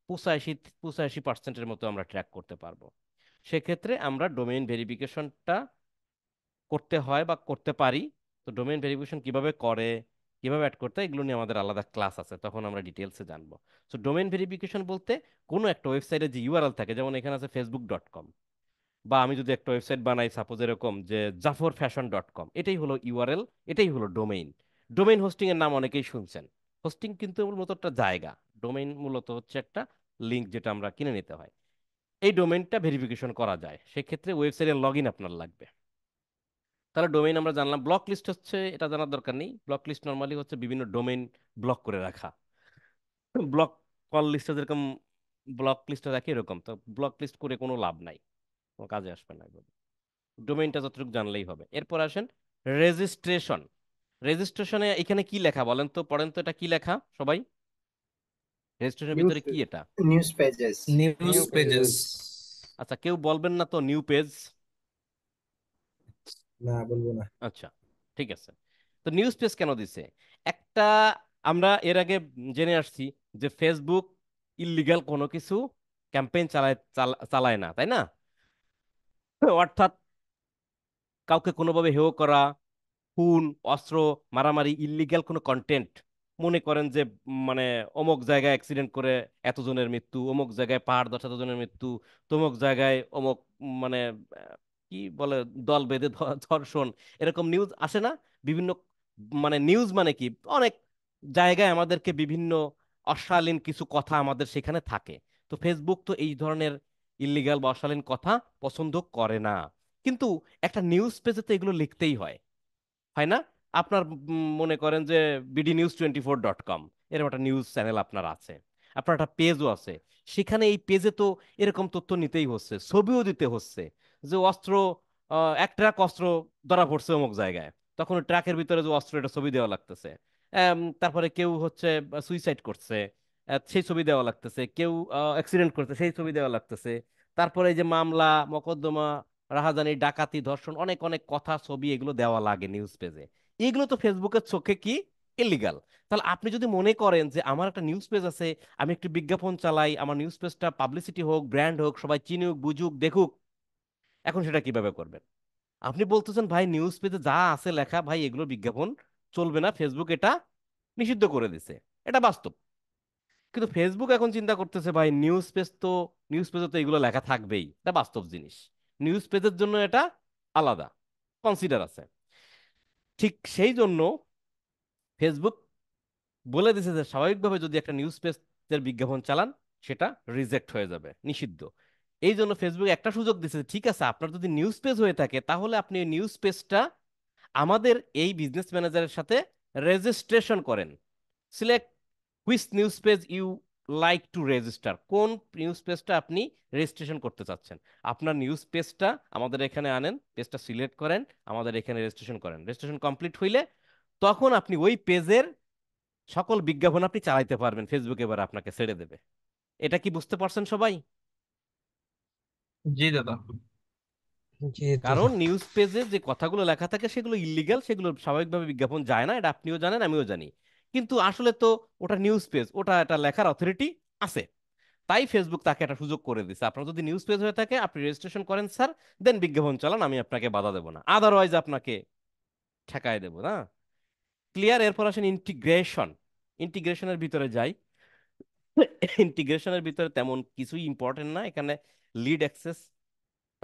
85-85%-এর মতো আমরা ট্র্যাক করতে পারবো। সেক্ষেত্রে আমরা ডোমেইন ভেরিফিকেশনটা করতে হয় বা করতে পারি। তো ডোমেইন ভেরিফিকেশন কিভাবে করে, কিভাবে অ্যাড করতে হয়, এগুলো নিয়ে আমাদের আলাদা ক্লাস আছে, তখন আমরা ডিটেলসে জানবো। তো ডোমেইন ভেরিফিকেশন বলতে কোনো একটা ওয়েবসাইটে যে ইউআরএল থাকে, যেমন এখানে আছে facebook.com, বা আমি যদি একটা ওয়েবসাইট বানাই সাপোজ এরকম যে জাফরফ্যাশন.কম, এটাই হলো ইউআরএল, এটাই হলো ডোমেইন। ডোমেইন হোস্টিং এর নাম অনেকেই শুনছেন। হোস্টিং কিন্তু মূলত একটা জায়গা, ডোমেইন মূলত হচ্ছে একটা লিঙ্ক যেটা আমরা কিনে নিতে হয়। এই ডোমেইনটা ভেরিফিকেশন করা যায়, সেক্ষেত্রে ওয়েবসাইটের লগ ইন আপনার লাগবে। তাহলে ডোমেইন আমরা জানলাম। ব্লক লিস্ট হচ্ছে, এটা জানার দরকার নেই, ব্লক লিস্ট নর্মালি হচ্ছে বিভিন্ন ডোমেইন ব্লক করে রাখা। ব্লক কল লিস্টে যেরকম ব্লক লিস্টে রাখে এরকম, তো ব্লক লিস্ট করে কোনো লাভ নাই, কোনো কাজে আসবে না। ডোমেইনটা যতটুকু জানলেই হবে। এরপর আসেন রেজিস্ট্রেশন। রেজিস্ট্রেশনে এখানে কি লেখা বলেন তো, পড়েন তো, এটা কি লেখা সবাই? রেজিস্ট্রেশনের নিউজ ভিতরে কি এটা? News pages. News pages. আচ্ছা, কেউ বলবেন না তো নিউ পেজ? না, বলবো না। আচ্ছা, ঠিক আছে। তো নিউজ পেজ কেন দিছে? একটা, আমরা এর আগে জেনে আসছি যে ফেসবুক ইল্লিগাল কোনো কিছু ক্যাম্পেইন চালায় না, তাই না? অর্থাৎ কাউকে কোনোভাবে হেয় করা, খুন, অস্ত্র, মারামারি, ইল্লিগ্যাল কোনো কন্টেন্ট, মনে করেন যে মানে অমুক জায়গায় অ্যাক্সিডেন্ট করে এতজনের মৃত্যু, অমুক জায়গায় পাহাড় ধসে এতজনের মৃত্যু, তমুক জায়গায় অমুক মানে কি বলে দল বেঁধে ধর্ষণ, এরকম নিউজ আসে না? বিভিন্ন মানে নিউজ মানে কি, অনেক জায়গায় আমাদেরকে বিভিন্ন অশালীন কিছু কথা আমাদের সেখানে থাকে। তো ফেসবুক তো এই ধরনের ইল্লিগাল বা অশালীন কথা পছন্দ করে না। কিন্তু একটা নিউজ পেজে তো এগুলো লিখতেই হয়, হয় না? আপনার মনে করেন যে bdnews24.com, এরকম একটা নিউজ চ্যানেল আপনার আছে, আপনার একটা পেজও আছে, সেখানে এই পেজে তো এরকম তথ্য নিতেই হচ্ছে, ছবিও দিতে হচ্ছে যে এক ট্রাক অস্ত্র ধরা পড়ছে অমুক জায়গায়, তখন ট্রাকের ভিতরে যে অস্ত্র এটা ছবি দেওয়া লাগতেছে। তারপরে কেউ হচ্ছে সুইসাইড করছে, সেই ছবি দেওয়া লাগতেছে, কেউ অ্যাক্সিডেন্ট করছে সেই ছবি দেওয়া লাগতেছে। তারপরে এই যে মামলা মোকদ্দমা, রাহাজানি, ডাকাতি, ধর্ষণ, অনেক অনেক কথা ছবি এগুলো দেওয়া লাগে নিউজ পেজে। এগুলো তো ফেসবুকের চোখে কি ইলিগাল? তাহলে আপনি যদি মনে করেন যে আমার একটা নিউজ পেজ আছে, আমি একটু বিজ্ঞাপন চালাই, আমার নিউজ পেজটা পাবলিসিটি হোক, ব্র্যান্ড হোক, সবাই চিনুক, বুঝুক, দেখুক, এখন সেটা কিভাবে করবেন? আপনি বলতেছেন ভাই নিউজ পেজে যা আছে লেখা, ভাই এগুলো বিজ্ঞাপন চলবে না, ফেসবুক এটা নিষিদ্ধ করে দিছে, এটা বাস্তব। কিন্তু ফেসবুক এখন চিন্তা করতেছে ভাই নিউজ পেজে তো এগুলো লেখা থাকবেই, এটা বাস্তব জিনিস, নিউজ পেজের জন্য এটা আলাদা কনসিডার আছে। ঠিক সেই জন্য ফেসবুক বলে দিছে যে স্বাভাবিকভাবে যদি একটা নিউজ পেজের বিজ্ঞাপন চালান, সেটা রিজেক্ট হয়ে যাবে, নিষিদ্ধ। এই জন্য ফেসবুক একটা সুযোগ দিছে যে, ঠিক আছে, আপনার যদি নিউজ পেজ হয়ে থাকে তাহলে আপনি এই নিউজ পেজটা আমাদের এই বিজনেস ম্যানেজারের সাথে রেজিস্ট্রেশন করেন। Select which news page you like to register, কোন নিউজ পেজটা আপনি রেজিস্ট্রেশন করতে চাচ্ছেন। আপনার নিউজ পেজটা আমাদের এখানে আনেন, পেজটা সিলেক্ট করেন, আমাদের এখানে রেজিস্ট্রেশন করেন। রেজিস্ট্রেশন কমপ্লিট হইলে তখন আপনি ওই পেজের সকল বিজ্ঞাপন আপনি চালাইতে পারবেন, ফেসবুক এবার আপনাকে ছেড়ে দেবে। এটা কি বুঝতে পারছেন সবাই? জি দাদা। জি কারণ দাদা। নিউজ পেজে যে কথাগুলো লেখা থাকে সেগুলো ইল্লিগাল, সেগুলো স্বাভাবিকভাবে বিজ্ঞাপন যায় না, এটা আপনিও জানেন, আমিও জানি। কিন্তু আসলে তো ওটা নিউজ পেজ, ওটা একটা লেখার অথরিটি আছে, তাই ফেসবুক তাকে একটা সুযোগ করে দিচ্ছে। আপনার যদি নিউজ পেজ হয়ে থাকে আপনি রেজিস্ট্রেশন করেন স্যার, দেন বিজ্ঞাপন চালান, আমি আপনাকে বাধা দেবো না, আদারওয়াইজ আপনাকে ঠেকায় দেবো না। ক্লিয়ার? এরপর আসেন ইন্টিগ্রেশন। ইন্টিগ্রেশনের ভিতরে যাই। ইন্টিগ্রেশনের ভিতরে তেমন কিছুই ইম্পর্টেন্ট না এখানে। লিড অ্যাক্সেস,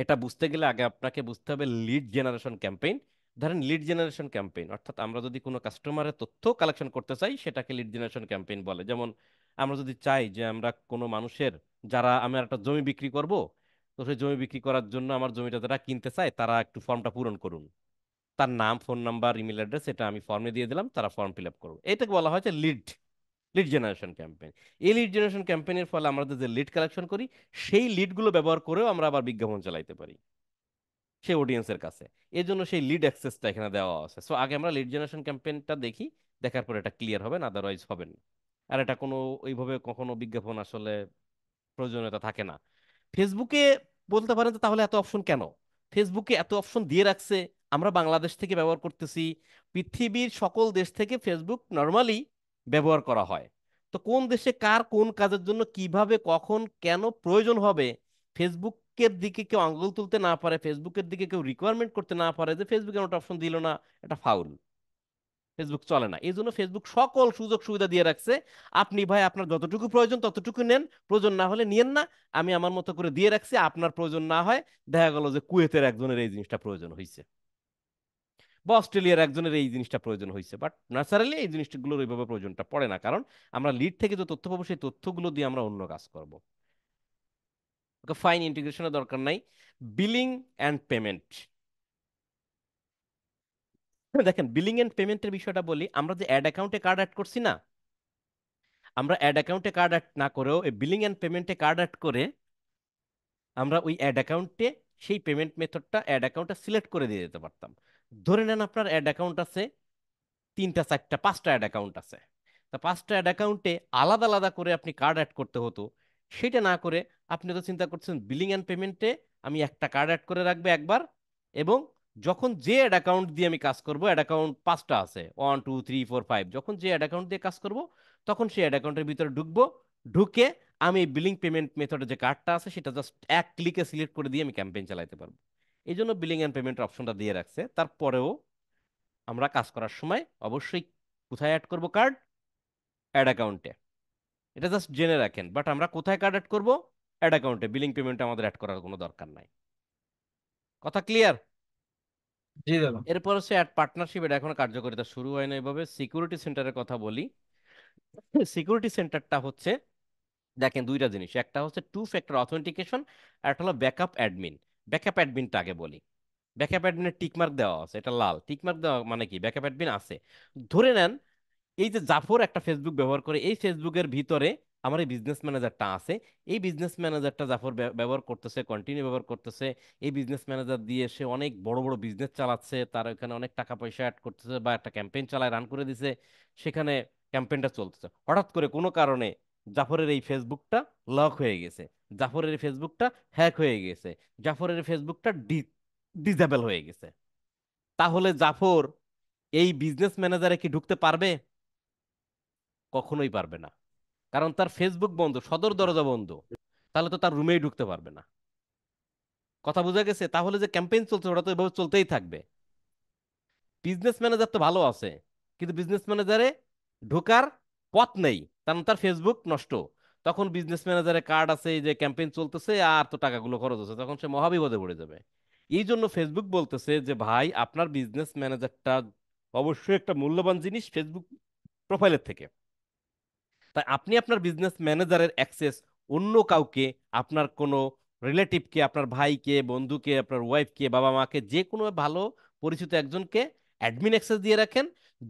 এটা বুঝতে গেলে আগে আপনাকে বুঝতে হবে লিড জেনারেশন ক্যাম্পেইন। ধরেন লিড জেনারেশন ক্যাম্পেইন অর্থাৎ আমরা যদি কোনো কাস্টমারের তথ্য কালেকশন করতে চাই, সেটাকে লিড জেনারেশন ক্যাম্পেইন বলে। যেমন আমরা যদি চাই যে আমরা কোনো মানুষের, যারা, আমি একটা জমি বিক্রি করব, তো সেই জমি বিক্রি করার জন্য আমার জমিটা যারা কিনতে চায় তারা একটু ফর্মটা পূরণ করুন, তার নাম, ফোন নাম্বার, ইমেল অ্যাড্রেস এটা আমি ফর্মে দিয়ে দিলাম, তারা ফর্ম ফিল আপ করবো। এটাকে বলা হয় যে লিড লিড জেনারেশন ক্যাম্পেইন। এই লিড জেনারেশন ক্যাম্পেইনের ফলে আমরা যে লিড কালেকশন করি, সেই লিডগুলো ব্যবহার করেও আমরা আবার বিজ্ঞাপন চালাইতে পারি সেই অডিয়েন্সের কাছে। এই জন্য সেই লিড অ্যাক্সেসটা এখানে দেওয়া আছে। সো আগে আমরা লিড জেনারেশন ক্যাম্পেইনটা দেখি, দেখার পর এটা ক্লিয়ার হবে না, আদারওয়াইজ হবে না। আর এটা কোনো ওইভাবে কখনো বিজ্ঞাপন আসলে প্রয়োজনীয়তা থাকে না। ফেসবুকে বলতে পারেন যে তাহলে এত অপশন কেন? ফেসবুকে এত অপশন দিয়ে রাখছে, আমরা বাংলাদেশ থেকে ব্যবহার করতেছি, পৃথিবীর সকল দেশ থেকে ফেসবুক নর্মালি ব্যবহার করা হয়। তো কোন দেশে কার কোন কাজের জন্য কিভাবে কখন কেন প্রয়োজন হবে, ফেসবুকের দিকে কেউ আঙ্গুল তুলতে না পারে, ফেসবুকের দিকে কেউ রিকোয়ারমেন্ট করতে না পারে যে ফেসবুকে একটা অপশন দিল না, এটা ফাউল, ফেসবুক চলে না। এই জন্য ফেসবুক সকল সুযোগ সুবিধা দিয়ে রাখছে, আপনি ভাই আপনার যতটুকু প্রয়োজন ততটুকু নেন, প্রয়োজন না হলে নিয়েন না, আমি আমার মতো করে দিয়ে রাখছি, আপনার প্রয়োজন না হয়, দেখা গেল যে কুয়েতের একজনের এই জিনিসটা প্রয়োজন হয়েছে বা অস্ট্রেলিয়ার একজনের এই জিনিসটা প্রয়োজন হয়েছে, বাট ন্যাচারালি এই জিনিসগুলোর ওইভাবে প্রয়োজনটা পড়ে না, কারণ আমরা লিড থেকে যে তথ্য পাবো সেই তথ্যগুলো দিয়ে আমরা অন্য কাজ করব। ওকে ফাইন, ইন্টিগ্রেশনের দরকার নাই। বিলিং অ্যান্ড পেমেন্ট, দেখেন বিলিং অ্যান্ড পেমেন্টের বিষয়টা বলি। আমরা যে অ্যাড অ্যাকাউন্টে কার্ড অ্যাড করছি না, আমরা অ্যাড অ্যাকাউন্টে কার্ড অ্যাড না করেও এই বিলিং অ্যান্ড পেমেন্টে কার্ড অ্যাড করে আমরা ওই অ্যাড অ্যাকাউন্টে সেই পেমেন্ট মেথডটা অ্যাড অ্যাকাউন্টটা সিলেক্ট করে দিয়ে দিতে পারতাম। ধরে নেন আপনার অ্যাড অ্যাকাউন্ট আছে 3টা 4টা 5টা অ্যাড অ্যাকাউন্ট আছে, তা 5টা অ্যাড অ্যাকাউন্টে আলাদা আলাদা করে আপনি কার্ড অ্যাড করতে হতো। সেটা না করে আপনি তো চিন্তা করছেন বিলিং অ্যান্ড পেমেন্টে আমি একটা কার্ড অ্যাড করে রাখবো একবার, এবং যখন যে অ্যাড অ্যাকাউন্ট দিয়ে আমি কাজ করব, অ্যাড অ্যাকাউন্ট 5টা আছে 1 2 3 4 5, যখন যে অ্যাড অ্যাকাউন্ট দিয়ে কাজ করব তখন সেই অ্যাড অ্যাকাউন্টের ভিতরে ঢুকবো, ঢুকে আমি বিলিং পেমেন্ট মেথডে যে কার্ডটা আছে সেটা জাস্ট এক ক্লিকে সিলেক্ট করে দিয়ে আমি ক্যাম্পেইন চালাতে পারবো। এই জন্য বিলিং অ্যান্ড পেমেন্টের অপশনটা দিয়ে রাখছে। তারপরেও আমরা কাজ করার সময় অবশ্যই কোথায় অ্যাড করব কার্ড? অ্যাড অ্যাকাউন্টে। এটা জাস্ট জেনে রাখেন, বাট আমরা কোথায় কার্ড অ্যাড করব? অ্যাড অ্যাকাউন্টে। বিলিং পেমেন্টে আমাদের অ্যাড করার কোনো দরকার নাই। কথা ক্লিয়ার? জি দাদা। এরপর হচ্ছে অ্যাড পার্টনারশিপ, এটা এখনো কার্যকারিতা শুরু হয় না এভাবে। সিকিউরিটি সেন্টারের কথা বলি। সিকিউরিটি সেন্টারটা হচ্ছে, দেখেন দুইটা জিনিস, একটা হচ্ছে টু ফ্যাক্টর অথেন্টিকেশন, আর একটা হলো ব্যাকআপ অ্যাডমিন। ব্যাকআপ অ্যাডমিনটা আগে বলি। ব্যাকআপ অ্যাডমিনের টিকমার্ক দেওয়া আছে, এটা লাল টিকমার্ক দেওয়া মানে কি ব্যাকআপ অ্যাডমিন আছে। ধরে নেন এই যে জাফর একটা ফেসবুক ব্যবহার করে, এই ফেসবুকের ভিতরে আমার এই বিজনেস ম্যানেজারটা আছে, এই বিজনেস ম্যানেজারটা জাফর ব্যবহার করতেছে, কন্টিনিউ ব্যবহার করতেছে। এই বিজনেস ম্যানেজার দিয়ে সে অনেক বড় বড় বিজনেস চালাচ্ছে, তার ওখানে অনেক টাকা পয়সা অ্যাড করতেছে, বা একটা ক্যাম্পেইন চালায় রান করে দিছে, সেখানে ক্যাম্পেইনটা চলতেছে। হঠাৎ করে কোনো কারণে জাফরের এই ফেসবুকটা লক হয়ে গেছে, জাফরের এই ফেসবুকটা হ্যাক হয়ে গেছে, জাফরের এই ফেসবুকটা ডিসেবল হয়ে গেছে, তাহলে জাফর এই বিজনেস ম্যানেজারে কি ঢুকতে পারবে? কখনোই পারবে না, কারণ তার ফেসবুক বন্ধ, সদর দরজা বন্ধ, তাহলে তো তার রুমেই ঢুকতে পারবে না। কথা বোঝা গেছে? তাহলে যে ক্যাম্পেইন চলছে ওটা তো এভাবে চলতেই থাকবে। বিজনেস ম্যানেজার তো ভালো আছে, কিন্তু বিজনেস ম্যানেজারে ঢোকার পথ নেই, কারণ তার ফেসবুক নষ্ট। তখন বিজনেস ম্যানেজারের কার্ড আছে, এই যে ক্যাম্পেইন চলতেছে আর তো টাকাগুলো খরচ হচ্ছে, তখন সে মহাবিপদে পড়ে যাবে। এই জন্য ফেসবুক বলতেছে যে ভাই আপনার বিজনেস ম্যানেজারটা অবশ্যই একটা মূল্যবান জিনিস ফেসবুক প্রোফাইলের থেকে। তাই আপনি আপনার বিজনেস ম্যানেজারের অ্যাক্সেস অন্য কাউকে, আপনার কোনো রিলেটিভকে, আপনার ভাইকে, বন্ধুকে, আপনার ওয়াইফকে, বাবা মাকে, যে কোনো ভালো পরিচিত একজনকে অ্যাডমিন অ্যাক্সেস দিয়ে রাখেন।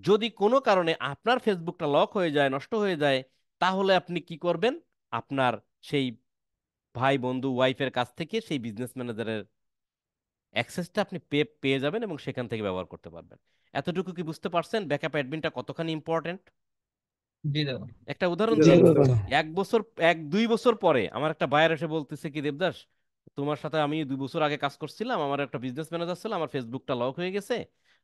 যদি কোনো কারণে আপনার ফেসবুকটা লক হয়ে যায়, নষ্ট হয়ে যায়, তাহলে আপনি কি করবেন? আপনার সেই ভাই, বন্ধু, ওয়াইফের কাছ থেকে সেই বিজনেস ম্যানেজারের অ্যাক্সেসটা আপনি পেয়ে যাবেন এবং সেখান থেকে ব্যবহার করতে পারবেন। এতটুকু কি বুঝতে পারছেন ব্যাকআপ অ্যাডমিনটা কতখানি ইম্পর্টেন্ট? জি দাদা। একটা উদাহরণ জি দিই। দাদা। 1 বছর, 1 2 বছর পরে আমার একটা বায়ার এসে বলতেছে কি দেবদাস, তোমার সাথে আমি 2 বছর আগে কাজ করছিলাম, আমার একটা বিজনেস ম্যানেজার ছিল, আমার ফেসবুকটা লক হয়ে গেছে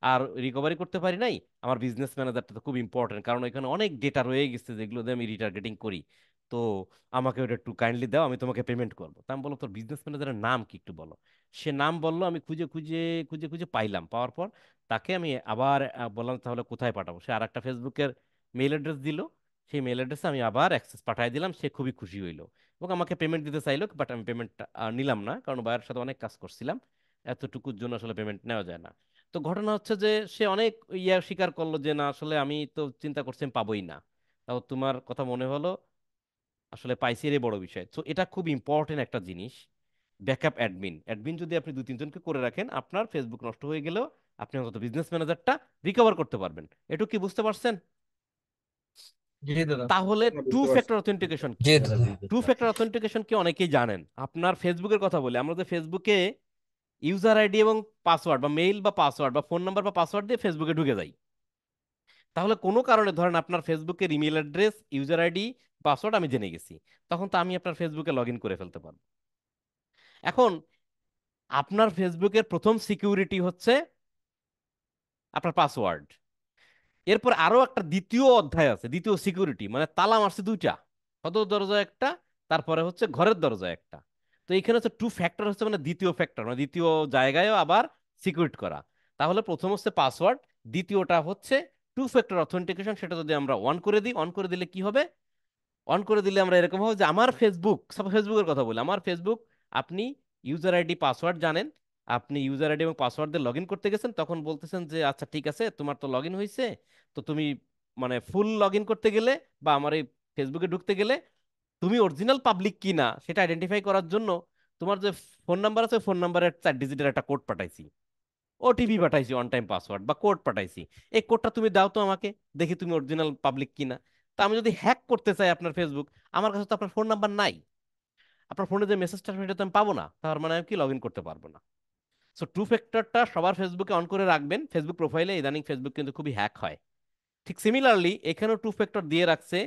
আর রিকভারি করতে পারি নাই। আমার বিজনেস ম্যানেজারটা তো খুব ইম্পর্টেন্ট, কারণ এখানে অনেক ডেটা রয়ে গেছে যেগুলো দিয়ে আমি রিটার্গেটিং করি, তো আমাকে ওটা একটু কাইন্ডলি দাও, আমি তোমাকে পেমেন্ট করবো। তা আমি বললাম তোর বিজনেস ম্যানেজারের নাম কি একটু বলো। সে নাম বললো, আমি খুঁজে খুঁজে খুঁজে খুঁজে পাইলাম, পাওয়ার পর তাকে আমি আবার বললাম তাহলে কোথায় পাঠাবো। সে আর একটা ফেসবুকের মেইল অ্যাড্রেস দিল, সেই মেল অ্যাড্রেসে আমি আবার অ্যাক্সেস পাঠিয়ে দিলাম, সে খুবই খুশি হইলো এবং আমাকে পেমেন্ট দিতে চাইলো, বাট আমি পেমেন্টটা নিলাম না, কারণ বায়ের সাথে অনেক কাজ করছিলাম, এতটুকুর জন্য আসলে পেমেন্ট নেওয়া যায় না। তো ঘটনা হচ্ছে যে সে অনেক স্বীকার করলো যে না আসলে আমি তো চিন্তা করছি আমি পাবোই না, তাও তোমার কথা মনে হলো আসলে পাইছি, এর বড় বিষয়। তো এটা খুব ইম্পর্টেন্ট একটা জিনিস ব্যাকআপ অ্যাডমিন। অ্যাডমিন যদি আপনি 2-3 জনকে করে রাখেন, আপনার ফেসবুক নষ্ট হয়ে গেলেও আপনি অন্তত বিজনেস ম্যানেজারটা রিকভার করতে পারবেন। এটুকু কি বুঝতে পারছেন? জি দাদা। তাহলে হ্যাঁ, টু বুঝতে পারছি। ফ্যাক্টর অথেন্টিকেশন কি? জি দাদা টু ফ্যাক্টর অথেন্টিকেশন কি অনেকেই জানেন। আপনার ফেসবুকের কথা বলি, আমরা যে ফেসবুকে ইউজার আইডি এবং পাসওয়ার্ড বা মেইল বা পাসওয়ার্ড বা ফোন নাম্বার বা পাসওয়ার্ড দিয়ে ফেসবুকে ঢুকে যাই, তাহলে কোনো কারণে ধরেন আপনার ফেসবুকের email address, user ID, password আমি জেনে গেছি, তখন তো আমি আপনার ফেসবুকে লগ ইন করে ফেলতে পারবো। এখন আপনার ফেসবুকের প্রথম সিকিউরিটি হচ্ছে আপনার পাসওয়ার্ড। এরপর আরো একটা দ্বিতীয় অধ্যায় আছে, দ্বিতীয় সিকিউরিটি, মানে তালা মারছে দুইটা, সদর দরজা একটা, তারপরে হচ্ছে ঘরের দরজা একটা। তো এখানে হচ্ছে টু ফ্যাক্টর, হচ্ছে মানে দ্বিতীয় ফ্যাক্টর, মানে দ্বিতীয় জায়গায়ও আবার সিকিউরিট করা। তাহলে প্রথম হচ্ছে পাসওয়ার্ড, দ্বিতীয়টা হচ্ছে টু ফ্যাক্টর অথেন্টিকেশন। সেটা যদি আমরা অন করে দিই, অন করে দিলে কি হবে? অন করে দিলে আমরা এরকম হবে যে আমার ফেসবুক, সব ফেসবুকের কথা বলি, আমার ফেসবুক, আপনি ইউজার আইডি পাসওয়ার্ড জানেন, আপনি ইউজার আইডি এবং পাসওয়ার্ড দিয়ে লগ ইন করতে গেছেন, তখন বলতেছেন যে আচ্ছা ঠিক আছে, তোমার তো লগ ইন হয়েছে, তো তুমি মানে ফুল লগ ইন করতে গেলে বা আমার এই ফেসবুকে ঢুকতে গেলে তুমি অরিজিনাল পাবলিক কি না সেটা আইডেন্টিফাই করার জন্য তোমার যে ফোন নাম্বার আছে, ফোন নাম্বারের 4 ডিজিটের একটা কোড পাঠাইছি, ওটিপি পাঠাইছি, অন টাইম পাসওয়ার্ড বা কোড পাঠাইছি, এই কোডটা তুমি দাও তো আমাকে, দেখি তুমি অরিজিনাল পাবলিক কিনা। তা আমি যদি হ্যাক করতে চাই আপনার ফেসবুক, আমার কাছে তো আপনার ফোন নাম্বার নাই, আপনার ফোনে যে মেসেজটা সেটা তো আমি পাবো না, তার মানে আমি কি লগ ইন করতে পারবো না। সো টু ফ্যাক্টরটা সবার ফেসবুকে অন করে রাখবেন। ফেসবুক প্রোফাইলে ইদানিং ফেসবুক কিন্তু খুবই হ্যাক হয়। ঠিক সিমিলারলি এখানেও টু ফ্যাক্টর দিয়ে রাখছে,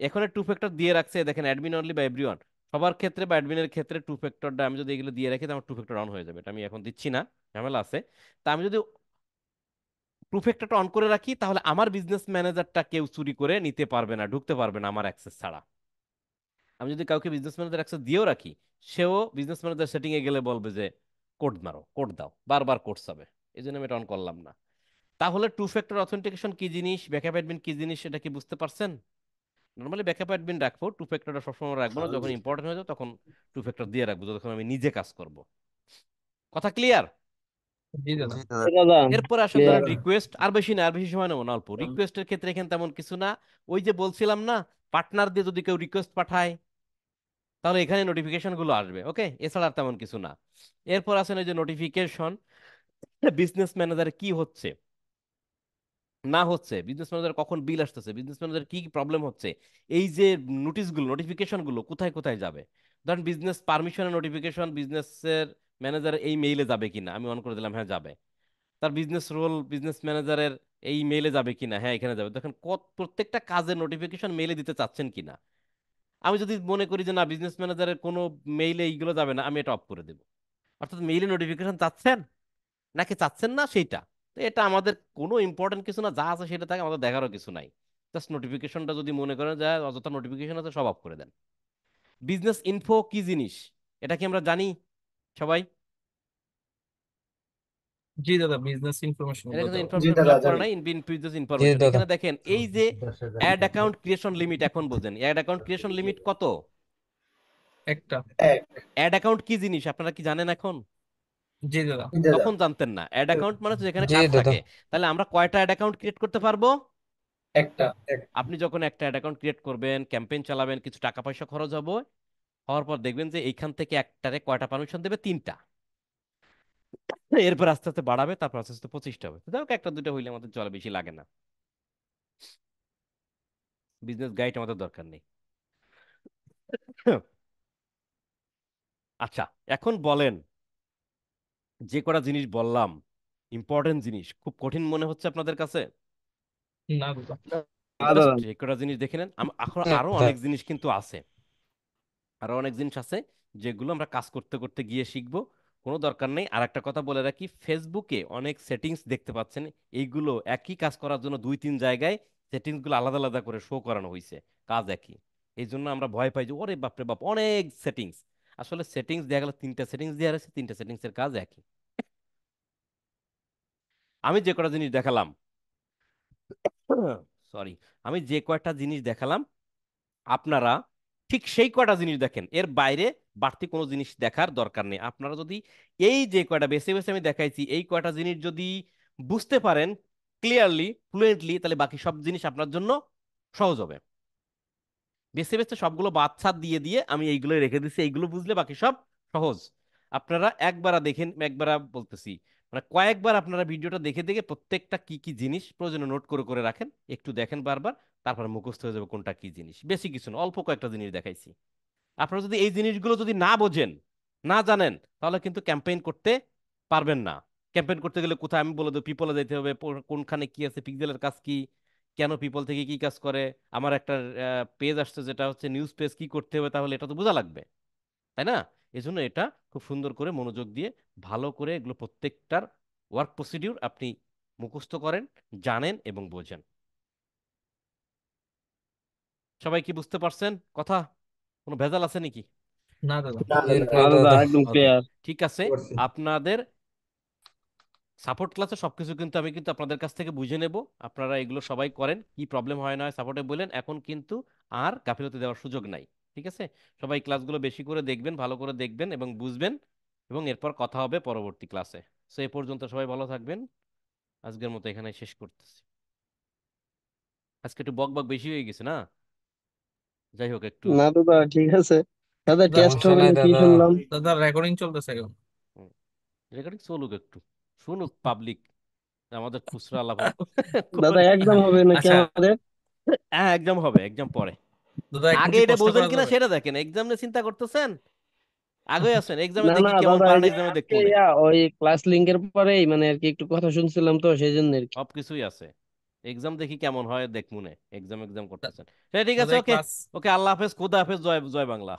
এখানে টু ফ্যাক্টর দিয়ে রাখছে, দেখেন অ্যাডমিন অনলি বা এভরিওয়ান, সবার ক্ষেত্রে বা অ্যাডমিনের ক্ষেত্রে টু ফ্যাক্টরটা আমি যদি এগুলো দিয়ে রাখি, তো আমার টু ফ্যাক্টর অন হয়ে যাবে। এটা আমি এখন দিচ্ছি না, ঝামেলা আছে। তা আমি যদি টু ফ্যাক্টরটা অন করে রাখি, তাহলে আমার বিজনেস ম্যানেজারটা কেউ চুরি করে নিতে পারবে না, ঢুকতে পারবে না আমার অ্যাক্সেস ছাড়া। আমি যদি কাউকে বিজনেস ম্যানেজার অ্যাক্সেস দিয়েও রাখি, সেও বিজনেস ম্যানেজার সেটিং এ গেলে বলবে যে কোড মারো, কোড দাও, বারবার কোড চাবে, এই জন্য আমি এটা অন করলাম না। তাহলে টু ফ্যাক্টর অথেন্টিকেশন কি জিনিস, ব্যাকআপ অ্যাডমিন কি জিনিস, সেটা কি বুঝতে পারছেন? নর্মালি ব্যাকআপ অ্যাডমিন রাখবো, টু ফ্যাক্টরটা সবসময় রাখবো না, যখন ইম্পর্টেন্ট হয়ে যাবে তখন টু ফ্যাক্টর দিয়ে রাখবো, যখন আমি নিজে কাজ করব। কথা ক্লিয়ার? জি দাদা। জি দাদা। এরপর আসেন ধরেন রিকোয়েস্ট, আর বেশি না, আর বেশি সময় নেবো না, অল্প। রিকোয়েস্টের ক্ষেত্রে এখানে তেমন কিছু না, ওই যে বলছিলাম না, পার্টনার দিয়ে যদি কেউ রিকোয়েস্ট পাঠায় তাহলে এখানে নোটিফিকেশন গুলো আসবে, ওকে, এছাড়া আর তেমন কিছু না। এরপর আসেন এই যে নোটিফিকেশন, বিজনেস ম্যানেজারে কি হচ্ছে না হচ্ছে, বিজনেস ম্যানেজার কখন বিল আসতেছে, বিজনেস ম্যানেজার কি প্রবলেম হচ্ছে, এই যে নোটিশগুলো, নোটিফিকেশন গুলো কোথায় কোথায় যাবে। ধরেন বিজনেস পারমিশনের নোটিফিকেশন বিজনেসের ম্যানেজার এই মেইলে যাবে কিনা, আমি অন করে দিলাম, হ্যাঁ যাবে। তার বিজনেস রোল বিজনেস ম্যানেজারের এই মেইলে যাবে কিনা, হ্যাঁ এখানে যাবে। দেখেন প্রত্যেকটা কাজের নোটিফিকেশন মেইলে দিতে চাচ্ছেন কিনা। আমি যদি মনে করি যে না, বিজনেস ম্যানেজারের কোনো মেইলে এইগুলো যাবে না, আমি এটা অফ করে দেবো। অর্থাৎ মেইলে নোটিফিকেশন চাচ্ছেন নাকি চাচ্ছেন না সেইটা, তো এটা আমাদের কোনো ইম্পর্টেন্ট কিছু না, যা আছে সেটা থাকে, আমাদের দেখারও কিছু নাই। জাস্ট নোটিফিকেশনটা যদি মনে করেন যে অযথা নোটিফিকেশন আছে, সব অফ করে দেন। বিজনেস ইনফো কি জিনিস, এটা কি আমরা জানি সবাই? জি দাদা, বিজনেস ইনফরমেশন এটা গুলো কিন্তু দাও। জি ইনফরমেশন ফিল দাদা আপ করা জানি। নাই, বিজনেস জি ইনফরমেশন। দাদা এখানে দেখেন এই যে অ্যাড অ্যাকাউন্ট ক্রিয়েশন লিমিট, এখন বোঝেন অ্যাড অ্যাকাউন্ট ক্রিয়েশন লিমিট কত। একটা। এক। অ্যাড অ্যাকাউন্ট কি জিনিস আপনারা কি জানেন এখন? জি দাদা। জি দাদা। তখন জানতেন না। অ্যাড অ্যাকাউন্ট মানে হচ্ছে যেখানে জি কাজ দাদা থাকে। তাহলে আমরা কয়টা অ্যাড অ্যাকাউন্ট ক্রিয়েট করতে পারবো? একটা। আপনি যখন একটা অ্যাড অ্যাকাউন্ট ক্রিয়েট করবেন, ক্যাম্পেইন চালাবেন, কিছু টাকা পয়সা খরচ হবে, হওয়ার পর দেখবেন যে এইখান থেকে একটারে কয়টা পারমিশন দেবে, 3টা। এরপর আস্তে আস্তে বাড়াবে, তারপর আস্তে আস্তে 25টা হবে। যাই হোক, একটা দুটো হইলে আমাদের চলে, বেশি লাগে না। বিজনেস গাইড আমাদের দরকার নেই। আচ্ছা, এখন বলেন, যে কটা জিনিস বললাম ইম্পর্টেন্ট জিনিস, খুব কঠিন মনে হচ্ছে আপনাদের কাছে? না দাদা। জাস্ট যে কটা জিনিস দেখে নেন, এখন না আরো দাদা অনেক জিনিস কিন্তু আছে, আরো অনেক জিনিস আছে যেগুলো আমরা কাজ করতে করতে গিয়ে শিখবো, কোনো দরকার নেই। আর একটা কথা বলে রাখি, ফেসবুকে অনেক সেটিংস দেখতে পাচ্ছেন, এইগুলো একই কাজ করার জন্য 2-3 জায়গায় সেটিংস গুলো আলাদা আলাদা করে শো করানো হয়েছে, কাজ একই। এই জন্য আমরা ভয় পাই যে ওরে বাপরে বাপ অনেক সেটিংস। আসলে সেটিংস দেওয়া গেল, 3টা সেটিংস দেওয়া রয়েছে, 3টা সেটিংস এর কাজ একই। আমি যে কটা জিনিস দেখালাম, সরি, আমি যে কয়টা জিনিস দেখালাম, আপনারা ঠিক সেই কয়টা জিনিস দেখেন, এর বাইরে বাড়তি কোনো জিনিস দেখার দরকার নেই। আপনারা যদি এই যে কয়টা বেছে বেছে আমি দেখাইছি, এই কয়টা জিনিস যদি বুঝতে পারেন ক্লিয়ারলি, ফ্লুয়েন্টলি, তাহলে বাকি সব জিনিস আপনার জন্য সহজ হবে। বেছে বেছে সবগুলো বাদ ছাদ দিয়ে দিয়ে আমি এইগুলো রেখে দিচ্ছি, এইগুলো বুঝলে বাকি সব সহজ। আপনারা একবার দেখেন, একবার বলতেছি, মানে কয়েকবার আপনারা ভিডিওটা দেখে দেখে প্রত্যেকটা কি কি জিনিস প্রয়োজনে নোট করে করে রাখেন, একটু দেখেন বারবার, তারপর মুখস্থ হয়ে যাবে কোনটা কি জিনিস। বেশি কিছু না, অল্প কয়েকটা জিনিস দেখাইছি। আপনারা যদি এই জিনিসগুলো যদি না বোঝেন, না জানেন, তাহলে কিন্তু ক্যাম্পেইন করতে পারবেন না। ক্যাম্পেইন করতে গেলে কোথায় আমি বলে দেবো, পিপলে যেতে হবে, কোনখানে কি আছে, পিক্সেলের কাজ কি, কেন পিপল থেকে কি কাজ করে, আমার একটা পেজ আসছে যেটা হচ্ছে নিউজ পেজ, কি করতে হবে, তাহলে এটা তো বোঝা লাগবে, তাই না? এজন্য এটা খুব সুন্দর করে মনোযোগ দিয়ে ভালো করে এগুলো প্রত্যেকটার ওয়ার্ক প্রসিডিউর আপনি মুখস্থ করেন, জানেন এবং বোঝেন। সবাই কি বুঝতে পারছেন কথা? কোনো ভেজাল আছে নাকি? না দাদা। না জি দাদা। না না দাদা দাদা। একদম ওকে, ক্লিয়ার। ঠিক আছে। করছি। আপনাদের সাপোর্ট ক্লাসে সবকিছু কিন্তু আমি কিন্তু আপনাদের কাছ থেকে বুঝে নেব। আপনারা এগুলো সবাই করেন, কি প্রবলেম হয় না হয় সাপোর্টে বলেন। এখন কিন্তু আর গাফিলতি দেওয়ার সুযোগ নাই, ঠিক আছে? সবাই ক্লাসগুলো বেশি করে দেখবেন, ভালো করে দেখবেন এবং বুঝবেন, এবং এরপর কথা হবে পরবর্তী ক্লাসে। সো এ পর্যন্ত সবাই ভালো থাকবেন, আজকের মতো এখানে শেষ করতেছি। আজকে একটু বক বক বেশি হয়ে গেছে না? যাই হোক, একটু না দাদা ঠিক আছে। দাদা দাদা টেস্ট সমস্যা হবে নাই না কি দাদা। শুনলাম? দাদা রেকর্ডিং চলতেছে এখন। রেকর্ডিং চলুক, একটু শুনুক পাবলিক, আমাদের খুচরা আলাপ দাদা করি। এক্সাম হবে নাকি আচ্ছা আমাদের? হ্যাঁ, এক্সাম হবে, এক্সাম পরে। দাদা একটু আগে কি এটা কষ্ট বোঝেন করা কিনা যাবে? সেটা দেখেন, এক্সাম নিয়ে চিন্তা করতেছেন, আগে আছেন এক্সামে না না দেখি কেমন দাদা, এই পারেন, যে এক্সামে দেখবো আজকে না। ওই ক্লাস লিংকের পরেই মানে আর কি একটু কথা শুনছিলাম তো সেই জন্য আর কি। সব কিছুই আছে, এক্সাম দেখি কেমন হয় দেখবো না। এক্সাম এক্সাম করতেছেন, সেটা ঠিক দাদা আছে, এই ওকে। ক্লাস ওকে, আল্লাহ হাফেজ, খোদা হাফেজ, জয় জয় বাংলা।